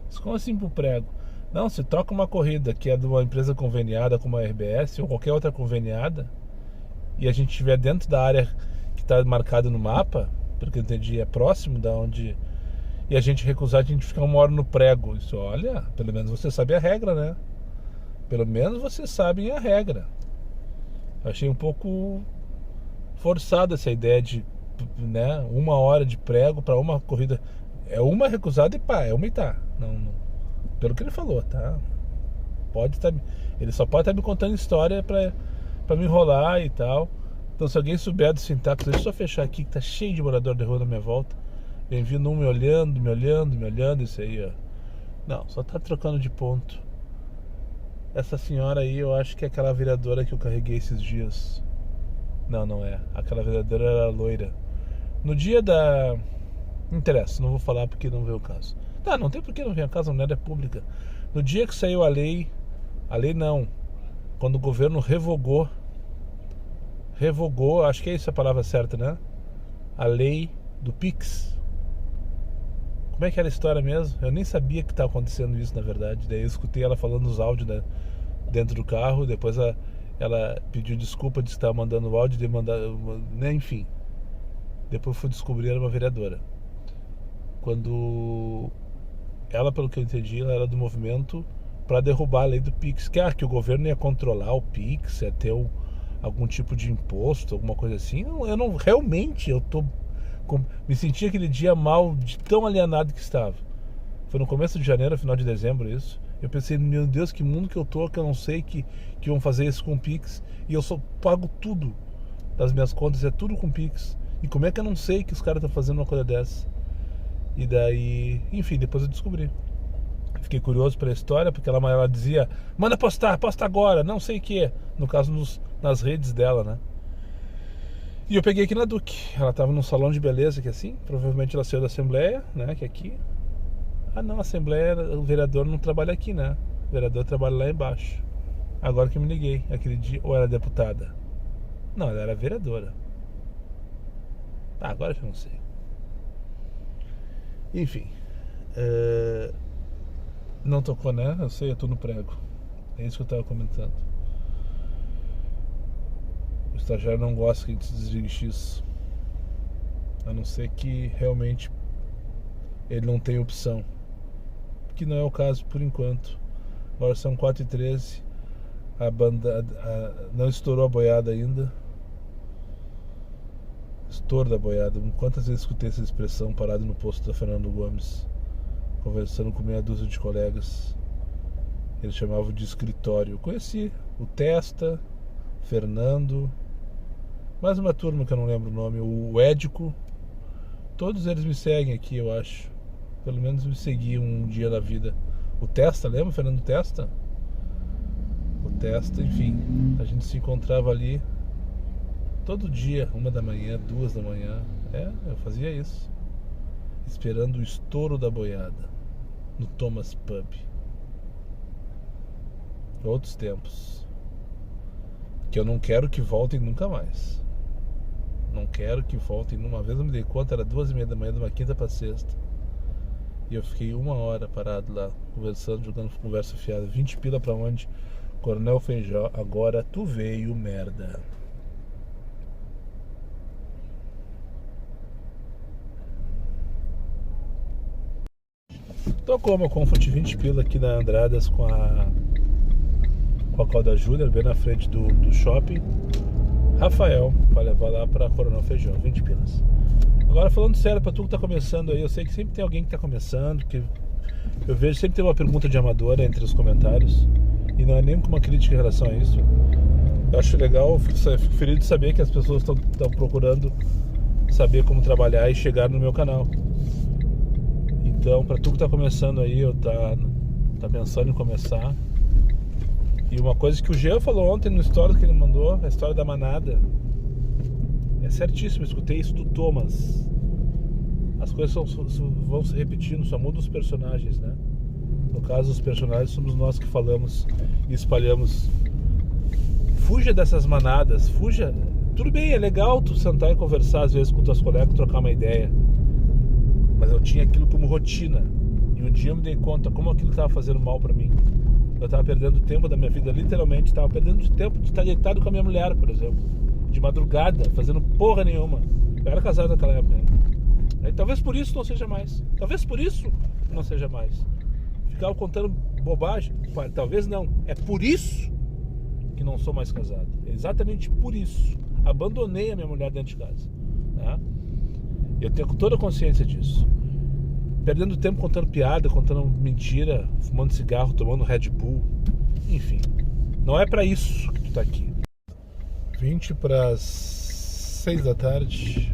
Mas como assim pro prego? Não, se troca uma corrida que é de uma empresa conveniada como a RBS ou qualquer outra conveniada e a gente estiver dentro da área que está marcada no mapa, porque eu entendi, é próximo da onde, e a gente recusar, a gente fica 1 hora no prego. Isso, olha, pelo menos você sabe a regra, né? Pelo menos vocês sabem a regra. Eu achei um pouco forçada essa ideia de, né, 1 hora de prego para uma corrida. É uma recusada e pá, é uma e tá. Não, pelo que ele falou, tá? Ele só pode estar me contando história pra me enrolar e tal. Então, se alguém souber do Syntax, deixa eu só fechar aqui que tá cheio de morador de rua na minha volta. Vem vindo um me olhando, isso aí, ó. Não, só tá trocando de ponto. Essa senhora aí, eu acho que é aquela vereadora que eu carreguei esses dias. Não é. Aquela vereadora era loira. No dia da... Não interessa, não vou falar porque não veio o caso. Tá, não tem por que não vir a caso, não é pública. No dia que saiu a lei não, quando o governo revogou, acho que é essa a palavra certa, né? A lei do Pix. Como é que era a história mesmo? Eu nem sabia que estava acontecendo isso, na verdade. Daí eu escutei ela falando os áudios, né, dentro do carro. Depois ela pediu desculpa, disse que estava mandando o áudio, né, enfim. Depois fui descobrir, era uma vereadora. Quando ela, pelo que eu entendi, ela era do movimento para derrubar a lei do Pix, que o governo ia controlar o Pix, ia ter algum tipo de imposto, alguma coisa assim. Me senti aquele dia mal, de tão alienado que estava. Foi no começo de janeiro, final de dezembro isso. Eu pensei, meu Deus, que mundo que eu tô, que eu não sei que vão fazer isso com o Pix. E eu só pago tudo das minhas contas, é tudo com Pix. E como é que eu não sei que os caras estão fazendo uma coisa dessa? E daí, enfim, depois eu descobri. Fiquei curioso pela história, porque ela dizia, manda posta agora, não sei o que. No caso, nas redes dela, né? E eu peguei aqui na Duque. Ela tava num salão de beleza que assim, provavelmente ela saiu da Assembleia, né, que é aqui. Não, a Assembleia, o vereador não trabalha aqui, né? O vereador trabalha lá embaixo. Agora que eu me liguei, aquele dia, ou era deputada? Não, ela era vereadora. Agora eu já não sei. Enfim, não tocou, né? Eu sei, eu tô no prego. É isso que eu tava comentando. O estagiário não gosta que a gente se desligue X, a não ser que realmente ele não tem opção, que não é o caso por enquanto. Agora são 4h13, a banda não estourou a boiada ainda. Estouro da boiada. Quantas vezes escutei essa expressão parado no posto da Fernando Gomes, conversando com meia dúzia de colegas. Eles chamavam de escritório. Eu conheci o Testa, Fernando, mais uma turma que eu não lembro o nome, o Édico. Todos eles me seguem aqui, eu acho. Pelo menos me seguiam um dia na vida. O Testa, lembra, Fernando Testa? O Testa, enfim. A gente se encontrava ali todo dia, 1 da manhã, 2 da manhã. Eu fazia isso, esperando o estouro da boiada no Thomas Pub. Outros tempos. Que eu não quero que voltem nunca mais. Não quero que voltem. Uma vez eu me dei conta, era 2h30 da manhã, de uma quinta pra sexta. E eu fiquei 1 hora parado lá, conversando, jogando conversa fiada. 20 pila pra onde? Coronel Feijó, agora tu veio, merda. Tocou uma Comfort 20 pila aqui na Andradas com a Calda Júnior, bem na frente do shopping. Rafael, para levar lá pra Coronel Feijó, 20 pilas. Agora falando sério, pra tu que tá começando aí, eu sei que sempre tem alguém que tá começando, que eu vejo sempre tem uma pergunta de amadora entre os comentários, e não é nem com uma crítica em relação a isso. Eu acho legal, fico feliz de saber que as pessoas estão procurando saber como trabalhar e chegar no meu canal. Então, pra tu que tá começando aí, ou tá pensando em começar, e uma coisa que o Jean falou ontem no stories que ele mandou, a história da manada, é certíssimo, eu escutei isso do Thomas. As coisas vão se repetindo, só mudam os personagens, né? No caso, os personagens somos nós que falamos e espalhamos. Fuja dessas manadas, fuja. Tudo bem, é legal tu sentar e conversar às vezes com teus colegas, trocar uma ideia. Mas eu tinha aquilo como rotina. E um dia eu me dei conta como aquilo estava fazendo mal pra mim. Eu estava perdendo tempo da minha vida, literalmente. Estava perdendo tempo de estar deitado com a minha mulher, por exemplo. De madrugada, fazendo porra nenhuma. Eu era casado naquela época ainda. Aí, talvez por isso não seja mais. Talvez por isso não seja mais. Ficava contando bobagem. Talvez não. É por isso que não sou mais casado. É exatamente por isso. Abandonei a minha mulher dentro de casa. Tá? Eu tenho toda a consciência disso. Perdendo tempo contando piada, contando mentira, fumando cigarro, tomando Red Bull. Enfim. Não é pra isso que tu tá aqui. 20 para as 6 da tarde.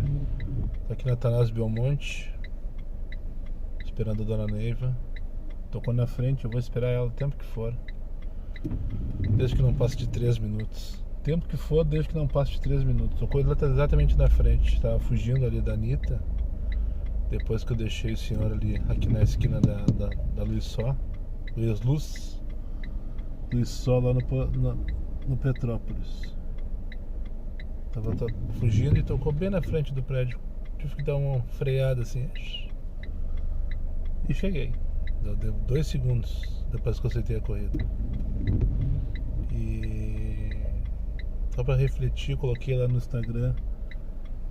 Tô aqui na Atanásio Belmonte, esperando a dona Neiva. Tocou na frente, eu vou esperar ela o tempo que for, desde que não passe de 3 minutos. Tempo que for, desde que não passe de 3 minutos. Tocou exatamente na frente. Estava fugindo ali da Anitta, depois que eu deixei o senhor ali, aqui na esquina da Luiz Só, Luiz Só, lá no Petrópolis. Tava fugindo e tocou bem na frente do prédio. Tive que dar uma freada assim. E cheguei. Deu 2 segundos depois que eu aceitei a corrida. E só pra refletir, coloquei lá no Instagram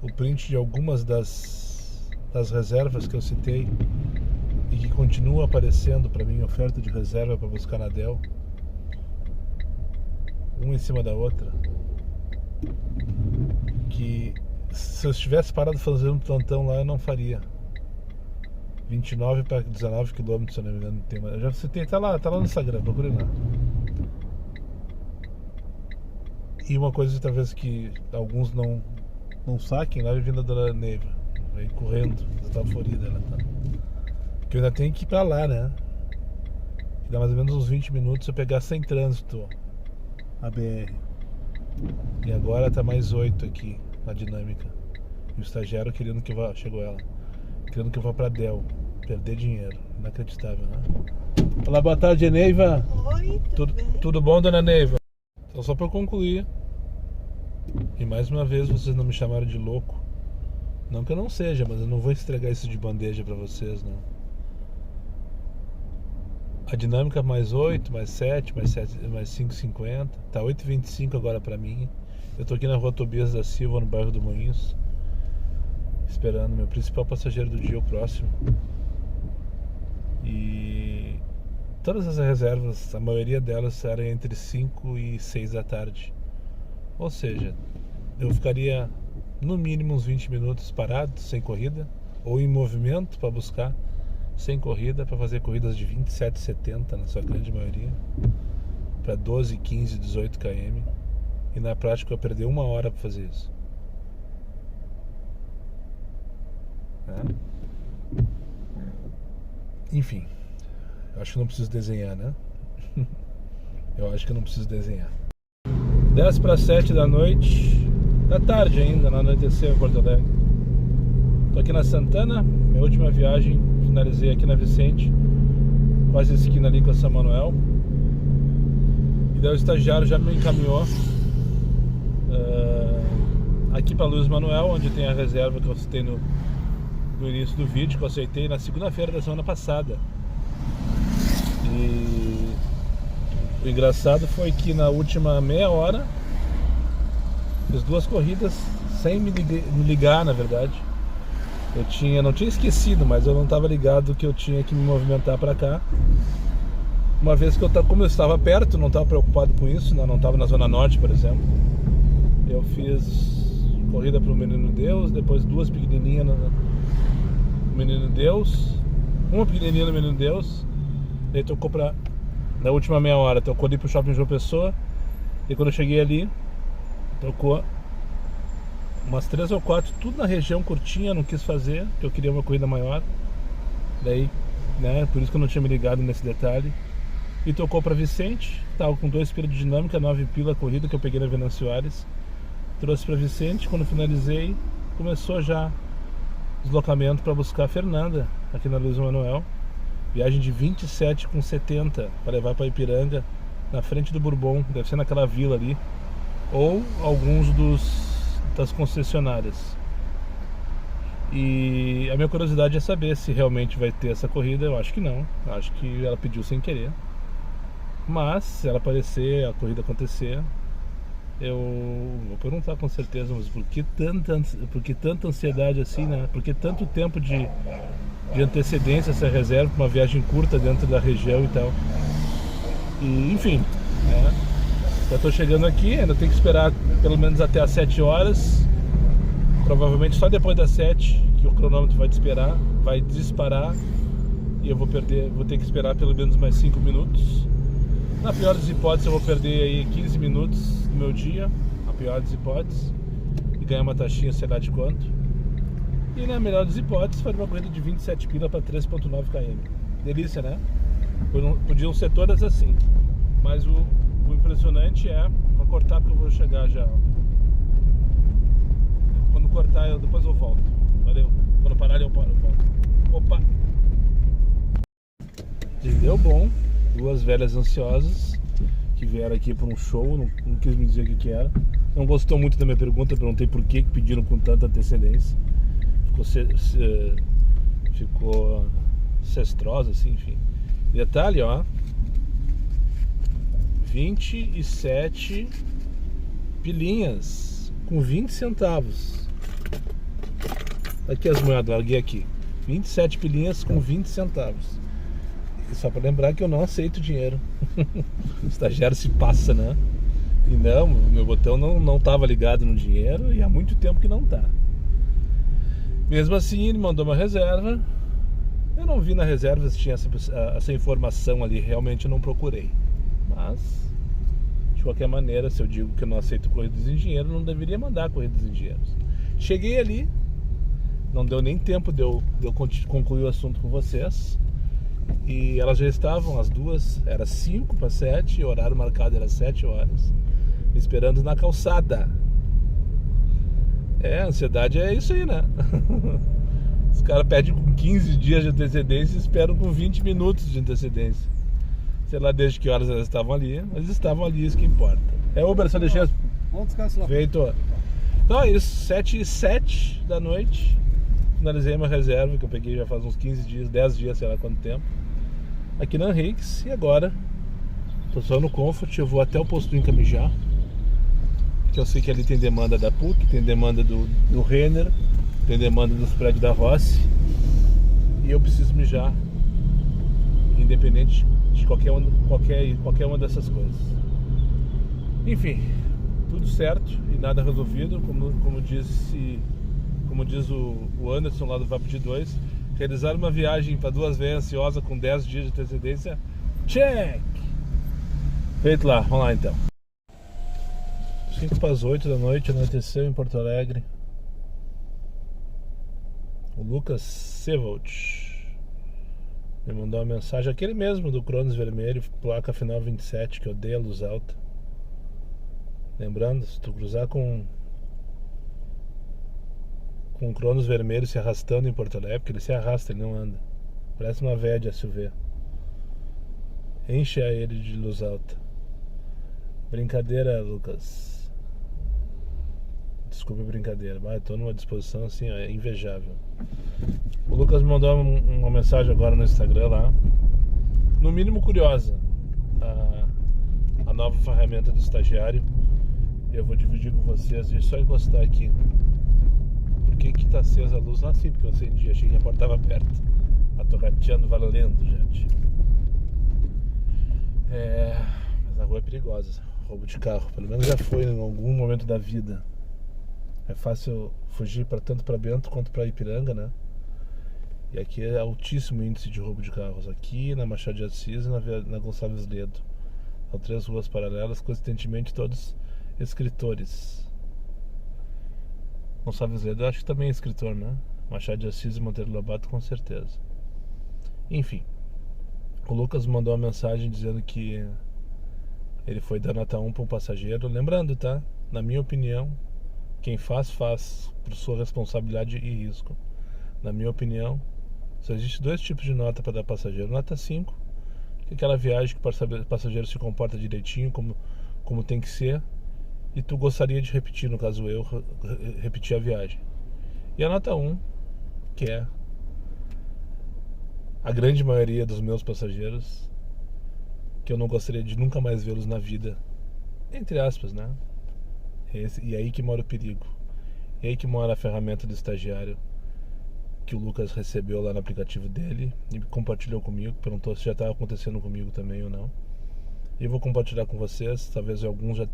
o print de algumas das reservas que eu citei e que continua aparecendo pra mim, oferta de reserva pra buscar na Dell, uma em cima da outra, que se eu estivesse parado fazendo um plantão lá eu não faria. 29 para 19 quilômetros, se eu não me engano. Eu já citei, tá lá no Instagram, procure lá. E uma coisa talvez que alguns não saquem, lá vindo da Dona Neiva, vem correndo, esbaforida ela tá. Que eu ainda tenho que ir pra lá, né? Que dá mais ou menos uns 20 minutos se eu pegar sem trânsito a BR. E agora tá mais 8 aqui na dinâmica. E o estagiário querendo que eu vá, chegou ela, querendo que eu vá pra Dell, perder dinheiro. Inacreditável, né? Olá, boa tarde, Neiva. Oi, tudo bom, dona Neiva? Então, só pra eu concluir, e mais uma vez vocês não me chamaram de louco. Não que eu não seja, mas eu não vou entregar isso de bandeja pra vocês, não. A dinâmica mais 8, mais 7, mais 5,50. Tá 8,25 agora pra mim. Eu tô aqui na rua Tobias da Silva, no bairro do Moinhos, esperando meu principal passageiro do dia, o próximo. E todas as reservas, a maioria delas eram entre 5 e 6 da tarde. Ou seja, eu ficaria no mínimo uns 20 minutos parado, sem corrida, ou em movimento para buscar, sem corrida, para fazer corridas de 27,70 na sua grande maioria, para 12, 15, 18 km. E na prática eu perdi 1 hora para fazer isso. Enfim, eu acho que não preciso desenhar, né? Eu acho que não preciso desenhar. 10 para 7 da noite, da tarde ainda, não anoiteceu em Porto Alegre. Tô aqui na Santana, minha última viagem, finalizei aqui na Vicente, quase esquina ali com a São Manuel. E daí o estagiário já me encaminhou aqui para Luiz Manuel, onde tem a reserva que eu citei no início do vídeo, que eu aceitei na segunda-feira da semana passada. E o engraçado foi que na última meia hora fiz 2 corridas sem me ligar, na verdade. Não tinha esquecido, mas eu não estava ligado que eu tinha que me movimentar para cá. Uma vez que como eu estava perto, não estava preocupado com isso, não estava na Zona Norte, por exemplo. Eu fiz corrida para o Menino Deus, depois 2 pequenininhas no Menino Deus, uma pequenininha no Menino Deus. Daí tocou na última meia hora, tocou ali pro Shopping João Pessoa. E quando eu cheguei ali, tocou umas 3 ou 4, tudo na região curtinha, não quis fazer, porque eu queria uma corrida maior. Daí, né, por isso que eu não tinha me ligado nesse detalhe. E tocou para Vicente, tava com 2 pila de dinâmica, 9 pila a corrida que eu peguei na Venâncio Aires. Trouxe para Vicente, quando finalizei, começou já deslocamento para buscar a Fernanda, aqui na Luiz Manuel. Viagem de 27,70 para levar para Ipiranga, na frente do Bourbon, deve ser naquela vila ali, ou alguns das concessionárias. E a minha curiosidade é saber se realmente vai ter essa corrida. Eu acho que não, acho que ela pediu sem querer. Mas se ela aparecer, a corrida acontecer, eu vou perguntar com certeza, mas por que tanta ansiedade assim, né? Por que tanto tempo de antecedência essa reserva para uma viagem curta dentro da região e tal? E enfim, né? Já estou chegando aqui, ainda tenho que esperar pelo menos até as 7 horas. Provavelmente só depois das 7 que o cronômetro vai disparar e eu vou ter que esperar pelo menos mais 5 minutos. Na pior das hipóteses eu vou perder aí 15 minutos do meu dia, a pior das hipóteses, e ganhar uma taxinha sei lá de quanto. E na melhor das hipóteses fazer uma corrida de 27 pila para 3,9 km. Delícia, né? Podiam ser todas assim, mas o impressionante vou cortar porque eu vou chegar já. Quando cortar depois eu volto. Valeu. Quando parar eu volto. Opa! E deu bom. 2 velhas ansiosas que vieram aqui para um show, não quis me dizer o que era. Não gostou muito da minha pergunta, perguntei por que pediram com tanta antecedência. Ficou cestrosa assim, enfim. Detalhe, ó, 27 pilinhas com 20 centavos. Aqui as moedas, larguei aqui. 27 pilinhas com 20 centavos. E só para lembrar que eu não aceito dinheiro. O estagiário se passa, né? E não, meu botão não estava ligado no dinheiro e há muito tempo que não tá. Mesmo assim, ele mandou uma reserva. Eu não vi na reserva se tinha essa informação ali, realmente eu não procurei. Mas, de qualquer maneira, se eu digo que eu não aceito corridas em dinheiro, não deveria mandar corridas em dinheiro. Cheguei ali, não deu nem tempo de eu concluir o assunto com vocês. E elas já estavam, as duas, era 5 para 7, o horário marcado era 7 horas, me esperando na calçada. A ansiedade é isso aí, né? Os caras pedem com 15 dias de antecedência e esperam com 20 minutos de antecedência. Sei lá desde que horas elas estavam ali, mas estavam ali, isso que importa. Uber, só deixei... Vamos descansar lá. Feito. Então é isso, 7h07 da noite. Finalizei uma reserva que eu peguei já faz uns 15 dias, 10 dias, sei lá quanto tempo, aqui na Henriques. E agora tô só no Comfort, eu vou até o posto do Inca mijar, que eu sei que ali tem demanda da PUC, tem demanda do Renner, tem demanda dos prédios da Rossi, e eu preciso mijar, independente de qualquer uma dessas coisas. Enfim, tudo certo e nada resolvido, como diz o Anderson lá do VAP de 2, realizar uma viagem para 2 velhas ansiosas com 10 dias de antecedência, check! Feito lá, vamos lá então. 5 para as 8 da noite, anoiteceu em Porto Alegre. O Lucas Sevolt me mandou uma mensagem, aquele mesmo do Cronos Vermelho, placa final 27, que eu odeio a luz alta. Lembrando, se tu cruzar com o Cronos Vermelho se arrastando em Porto Alegre, porque ele se arrasta, ele não anda. Parece uma véia de SUV. Enche ele de luz alta. Brincadeira, Lucas. Desculpe a brincadeira, mas eu tô numa disposição assim, ó, invejável. O Lucas me mandou uma mensagem agora no Instagram lá, no mínimo curiosa, a nova ferramenta do estagiário. Eu vou dividir com vocês e só encostar aqui. Por que tá acesa a luz? Ah, sim, porque eu acendi, achei que a porta estava perto. Tá torrateando valendo, gente. Mas a rua é perigosa, roubo de carro, pelo menos já foi em algum momento da vida. É fácil fugir tanto para Bento quanto para Ipiranga, né? E aqui é altíssimo índice de roubo de carros. Aqui na Machado de Assis e na Gonçalves Ledo. São 3 ruas paralelas, coincidentemente todos escritores. Gonçalves Ledo eu acho que também é escritor, né? Machado de Assis e Monteiro Lobato com certeza. Enfim, o Lucas mandou uma mensagem dizendo que ele foi dar nota 1 para um passageiro. Lembrando, tá? Na minha opinião, quem faz por sua responsabilidade e risco. Na minha opinião, só existe 2 tipos de nota para dar passageiro. Nota 5, que é aquela viagem que o passageiro se comporta direitinho, como tem que ser, e tu gostaria de repetir, no caso eu, repetir a viagem. E a nota 1, que é a grande maioria dos meus passageiros, que eu não gostaria de nunca mais vê-los na vida, entre aspas, né? E aí que mora o perigo. E aí que mora a ferramenta do estagiário que o Lucas recebeu lá no aplicativo dele e compartilhou comigo. Perguntou se já estava acontecendo comigo também ou não. E eu vou compartilhar com vocês. Talvez alguns já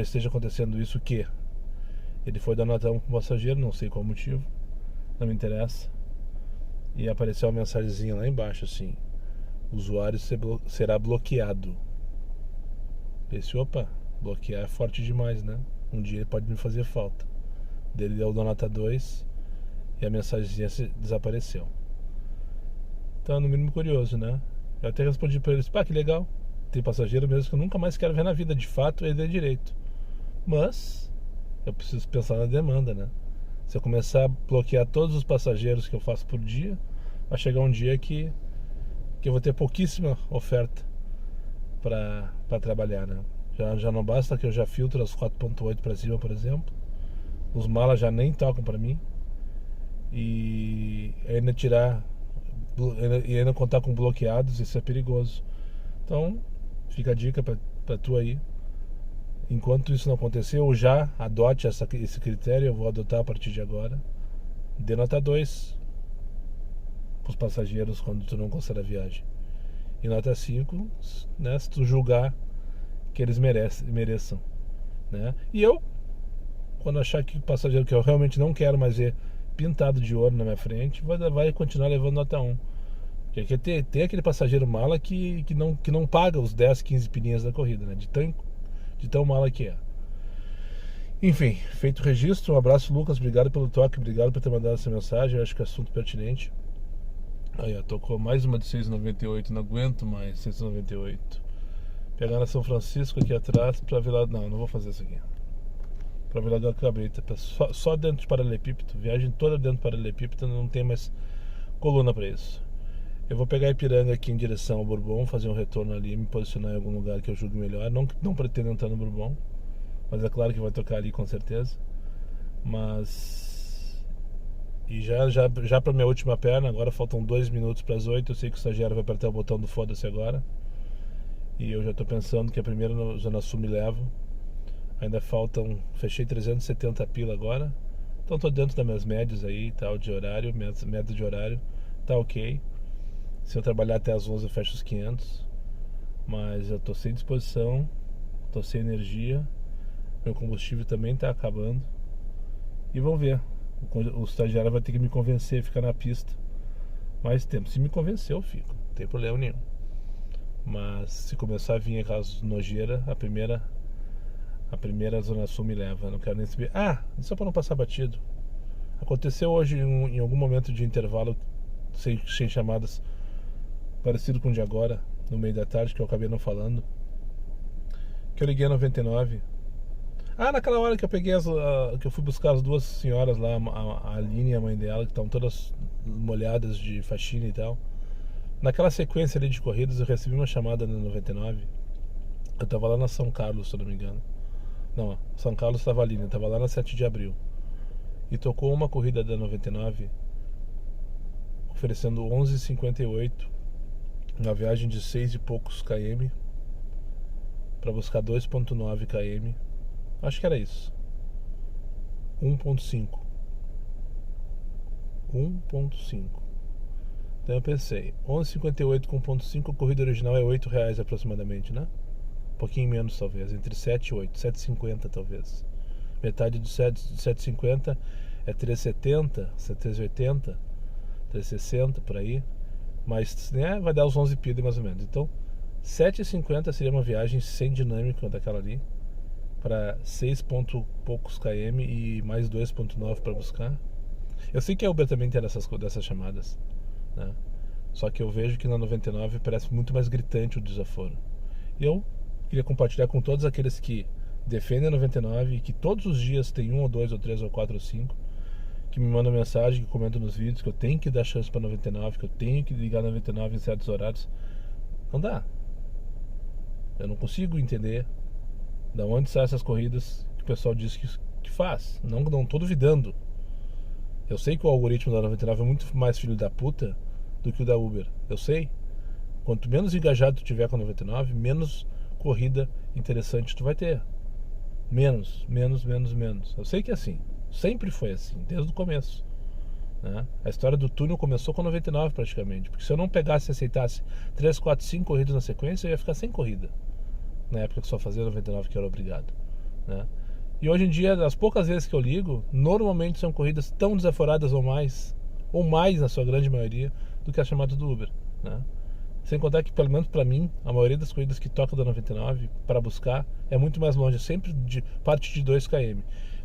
esteja acontecendo isso, que ele foi dar nota 1 para o passageiro, não sei qual motivo, não me interessa, e apareceu uma mensagenzinha lá embaixo assim: o usuário será bloqueado. Esse, opa, bloquear é forte demais, né? Um dia pode me fazer falta. Dele deu nota 2 e a mensagenzinha desapareceu. Então, no mínimo curioso, né? Eu até respondi para eles: pá, que legal. Tem passageiro mesmo que eu nunca mais quero ver na vida. De fato, ele é direito. Mas eu preciso pensar na demanda, né? Se eu começar a bloquear todos os passageiros que eu faço por dia, vai chegar um dia que eu vou ter pouquíssima oferta para trabalhar, né? Já não basta que eu já filtro as 4.8 para cima, por exemplo. Os malas já nem tocam para mim. E ainda contar com bloqueados, isso é perigoso. Então, fica a dica para tu aí. Enquanto isso não acontecer, ou já adote esse critério, eu vou adotar a partir de agora. Dê nota 2 para os passageiros quando tu não gostar da viagem. E nota 5, né, se tu julgar que eles mereçam, né? E eu, quando achar que o passageiro que eu realmente não quero mais ver pintado de ouro na minha frente, vai continuar levando nota 1. Porque tem aquele passageiro mala que não paga os 10, 15 pininhas da corrida, né? De tão mala que é. Enfim, feito o registro. Um abraço, Lucas. Obrigado pelo toque, obrigado por ter mandado essa mensagem. Eu acho que é assunto pertinente. Aí, ó, tocou mais uma de 6,98. Não aguento mais 6,98. Pegar na São Francisco aqui atrás pra Vila... Não vou fazer isso aqui. Pra Vila do Cabrita. Só dentro de paralelepípedo. Viagem toda dentro de paralelepípedo. Não tem mais coluna pra isso. Eu vou pegar Ipiranga aqui em direção ao Bourbon, fazer um retorno ali, me posicionar em algum lugar que eu julgue melhor. Não pretendo entrar no Bourbon, mas é claro que vai tocar ali com certeza. Mas... E já pra minha última perna, agora faltam 2 minutos para as 8. Eu sei que o estagiário vai apertar o botão do foda-se agora. E eu já tô pensando que a primeira Zona Sul me leva. Ainda faltam... Fechei 370 pila agora. Então tô dentro das minhas médias aí, tal, de horário. Média de horário, tá ok. Se eu trabalhar até as 11 eu fecho os 500. Mas eu tô sem disposição, tô sem energia, meu combustível também tá acabando. E vamos ver, o estagiário vai ter que me convencer a ficar na pista mais tempo. Se me convencer eu fico, não tem problema nenhum. Mas se começar a vir aquelas nojeiras, a primeira Zona Sul me leva. Eu não quero nem saber. Ah, só para não passar batido, aconteceu hoje em algum momento de intervalo sem chamadas, parecido com o de agora, no meio da tarde, que eu acabei não falando, que eu liguei a 99. Naquela hora que eu peguei que eu fui buscar as 2 senhoras lá, a Aline e a mãe dela, que estão todas molhadas de faxina e tal. Naquela sequência ali de corridas, eu recebi uma chamada na 99 Eu tava lá na São Carlos, se eu não me engano. Não, São Carlos estava ali, né? Tava lá na 7 de abril. E tocou uma corrida da 99 oferecendo 11,58, uma viagem de 6 e poucos km para buscar 2,9 km. Acho que era isso. 1,5. Então eu pensei, 11,58 com 1,5, a corrida original é R$8 aproximadamente, né? Um pouquinho menos talvez, entre 7 e 8, 7,50 talvez. Metade de 7,50 é 3,70, 3,80, 3,60 por aí. Mas, né, vai dar os 11 pila mais ou menos. Então 7,50 seria uma viagem sem dinâmica daquela ali, para 6 ponto poucos km e mais 2,9 para buscar. Eu sei que a Uber também tem dessas chamadas, né? Só que eu vejo que na 99 parece muito mais gritante o desaforo. E eu queria compartilhar com todos aqueles que defendem a 99 e que todos os dias tem 1 ou 2 ou 3 ou 4 ou 5 que me mandam mensagem, que comentam nos vídeos que eu tenho que dar chance para 99, que eu tenho que ligar 99 em certos horários. Não dá. Eu não consigo entender da onde saem essas corridas que o pessoal diz que faz. Não tô duvidando. Eu sei que o algoritmo da 99 é muito mais filho da puta do que o da Uber. Eu sei. Quanto menos engajado tu tiver com a 99, menos corrida interessante tu vai ter. Menos. Eu sei que é assim. Sempre foi assim, desde o começo, né? A história do túnel começou com a 99 praticamente. Porque se eu não pegasse e aceitasse 3, 4, 5 corridas na sequência, eu ia ficar sem corrida. Na época que só fazia 99, que era obrigado, né? E hoje em dia, as poucas vezes que eu ligo, normalmente são corridas tão desaforadas ou mais na sua grande maioria, do que a chamada do Uber, né? Sem contar que, pelo menos para mim, a maioria das corridas que toca da 99 para buscar é muito mais longe, sempre de parte de 2 km.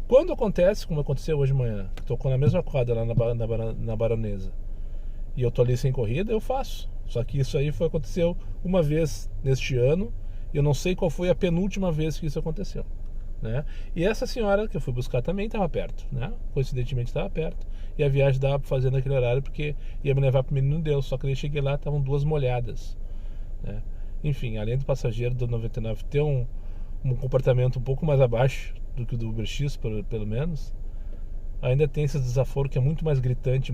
Quando acontece, como aconteceu hoje de manhã, que tocou na mesma quadra lá na Baronesa, e eu tô ali sem corrida, eu faço. Só que isso aí aconteceu uma vez neste ano, e eu não sei qual foi a penúltima vez que isso aconteceu, né? E essa senhora que eu fui buscar também estava perto, né? Coincidentemente estava perto, e a viagem dava para fazer naquele horário porque ia me levar para o Menino Deus. Só que daí cheguei lá, estavam 2 molhadas, né? Enfim, além do passageiro do 99 ter um comportamento um pouco mais abaixo do que o do Uber X, pelo menos, ainda tem esse desaforo que é muito mais gritante,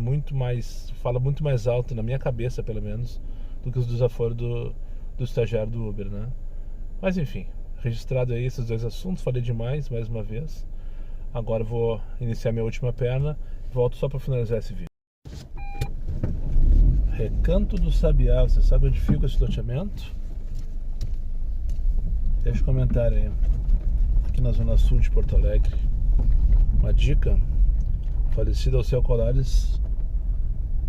fala muito mais alto, na minha cabeça pelo menos, do que os desaforos do estagiário do Uber, né? Mas enfim, registrado aí esses 2 assuntos, falei demais mais uma vez. Agora eu vou iniciar minha última perna, volto só para finalizar esse vídeo. Recanto do Sabiá, você sabe onde fica esse loteamento? Deixa um comentário aí. Aqui na zona sul de Porto Alegre. Uma dica: o falecido Alceu Colares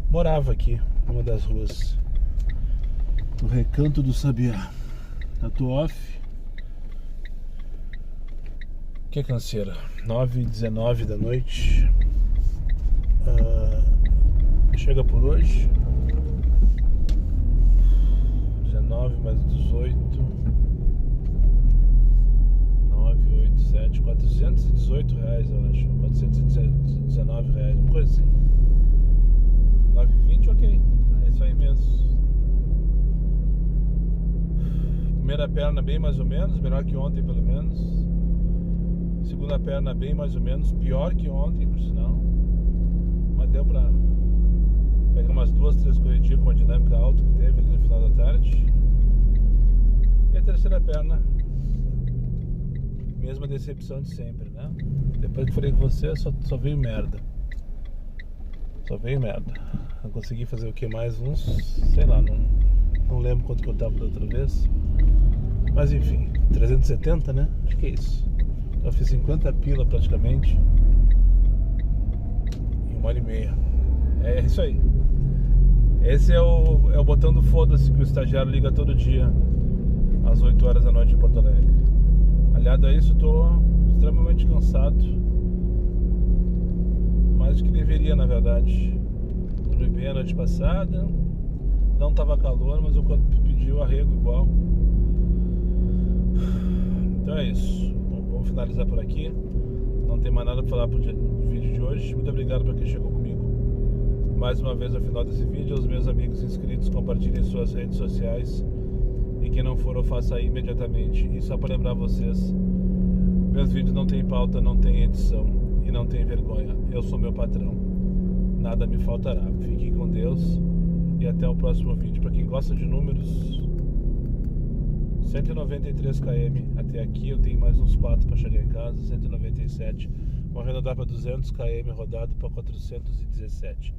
morava aqui, numa das ruas do Recanto do Sabiá. Tatu off. Que canseira. 9h19 da noite. Chega por hoje. 19 mais 18. 9, 8, 7, R$418, eu acho. R$419, uma coisa assim. 9h20, ok. É isso aí mesmo. Primeira perna bem mais ou menos, melhor que ontem pelo menos. Segunda perna bem mais ou menos, pior que ontem, por sinal. Mas deu pra pegar umas 2, 3 corridinhas com uma dinâmica alta que teve ali no final da tarde. E a terceira perna, mesma decepção de sempre, né? Depois que falei com você, só veio merda. Só veio merda. Eu consegui fazer o que mais? Uns, sei lá, não lembro quanto que eu tava da outra vez. Mas enfim, 370, né? Acho que é isso. Eu fiz 50 pila praticamente em 1h30. É isso aí. Esse é o botão do foda-se que o estagiário liga todo dia às 8 horas da noite em Porto Alegre. Aliado a isso, estou extremamente cansado, mais do que deveria, na verdade. Dormi bem a noite passada, não estava calor, mas o corpo pediu arrego igual. Então é isso, vamos finalizar por aqui. Não tem mais nada para falar pro vídeo de hoje. Muito obrigado para quem chegou comigo mais uma vez ao final desse vídeo. Aos meus amigos inscritos, compartilhem suas redes sociais e quem não for, eu faço aí imediatamente. E só para lembrar vocês, meus vídeos não tem pauta, não tem edição e não tem vergonha. Eu sou meu patrão, nada me faltará. Fiquem com Deus e até o próximo vídeo. Para quem gosta de números, 193 km até aqui, eu tenho mais uns 4 para chegar em casa, 197. Vou arredondar para 200 km rodado para 417.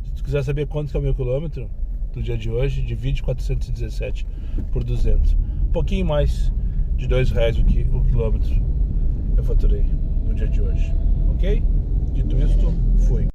Se tu quiser saber quanto que é o meu quilômetro do dia de hoje, divide 417 por 200. Um pouquinho mais de R$2 o quilômetro eu faturei no dia de hoje, ok? Dito isto, fui.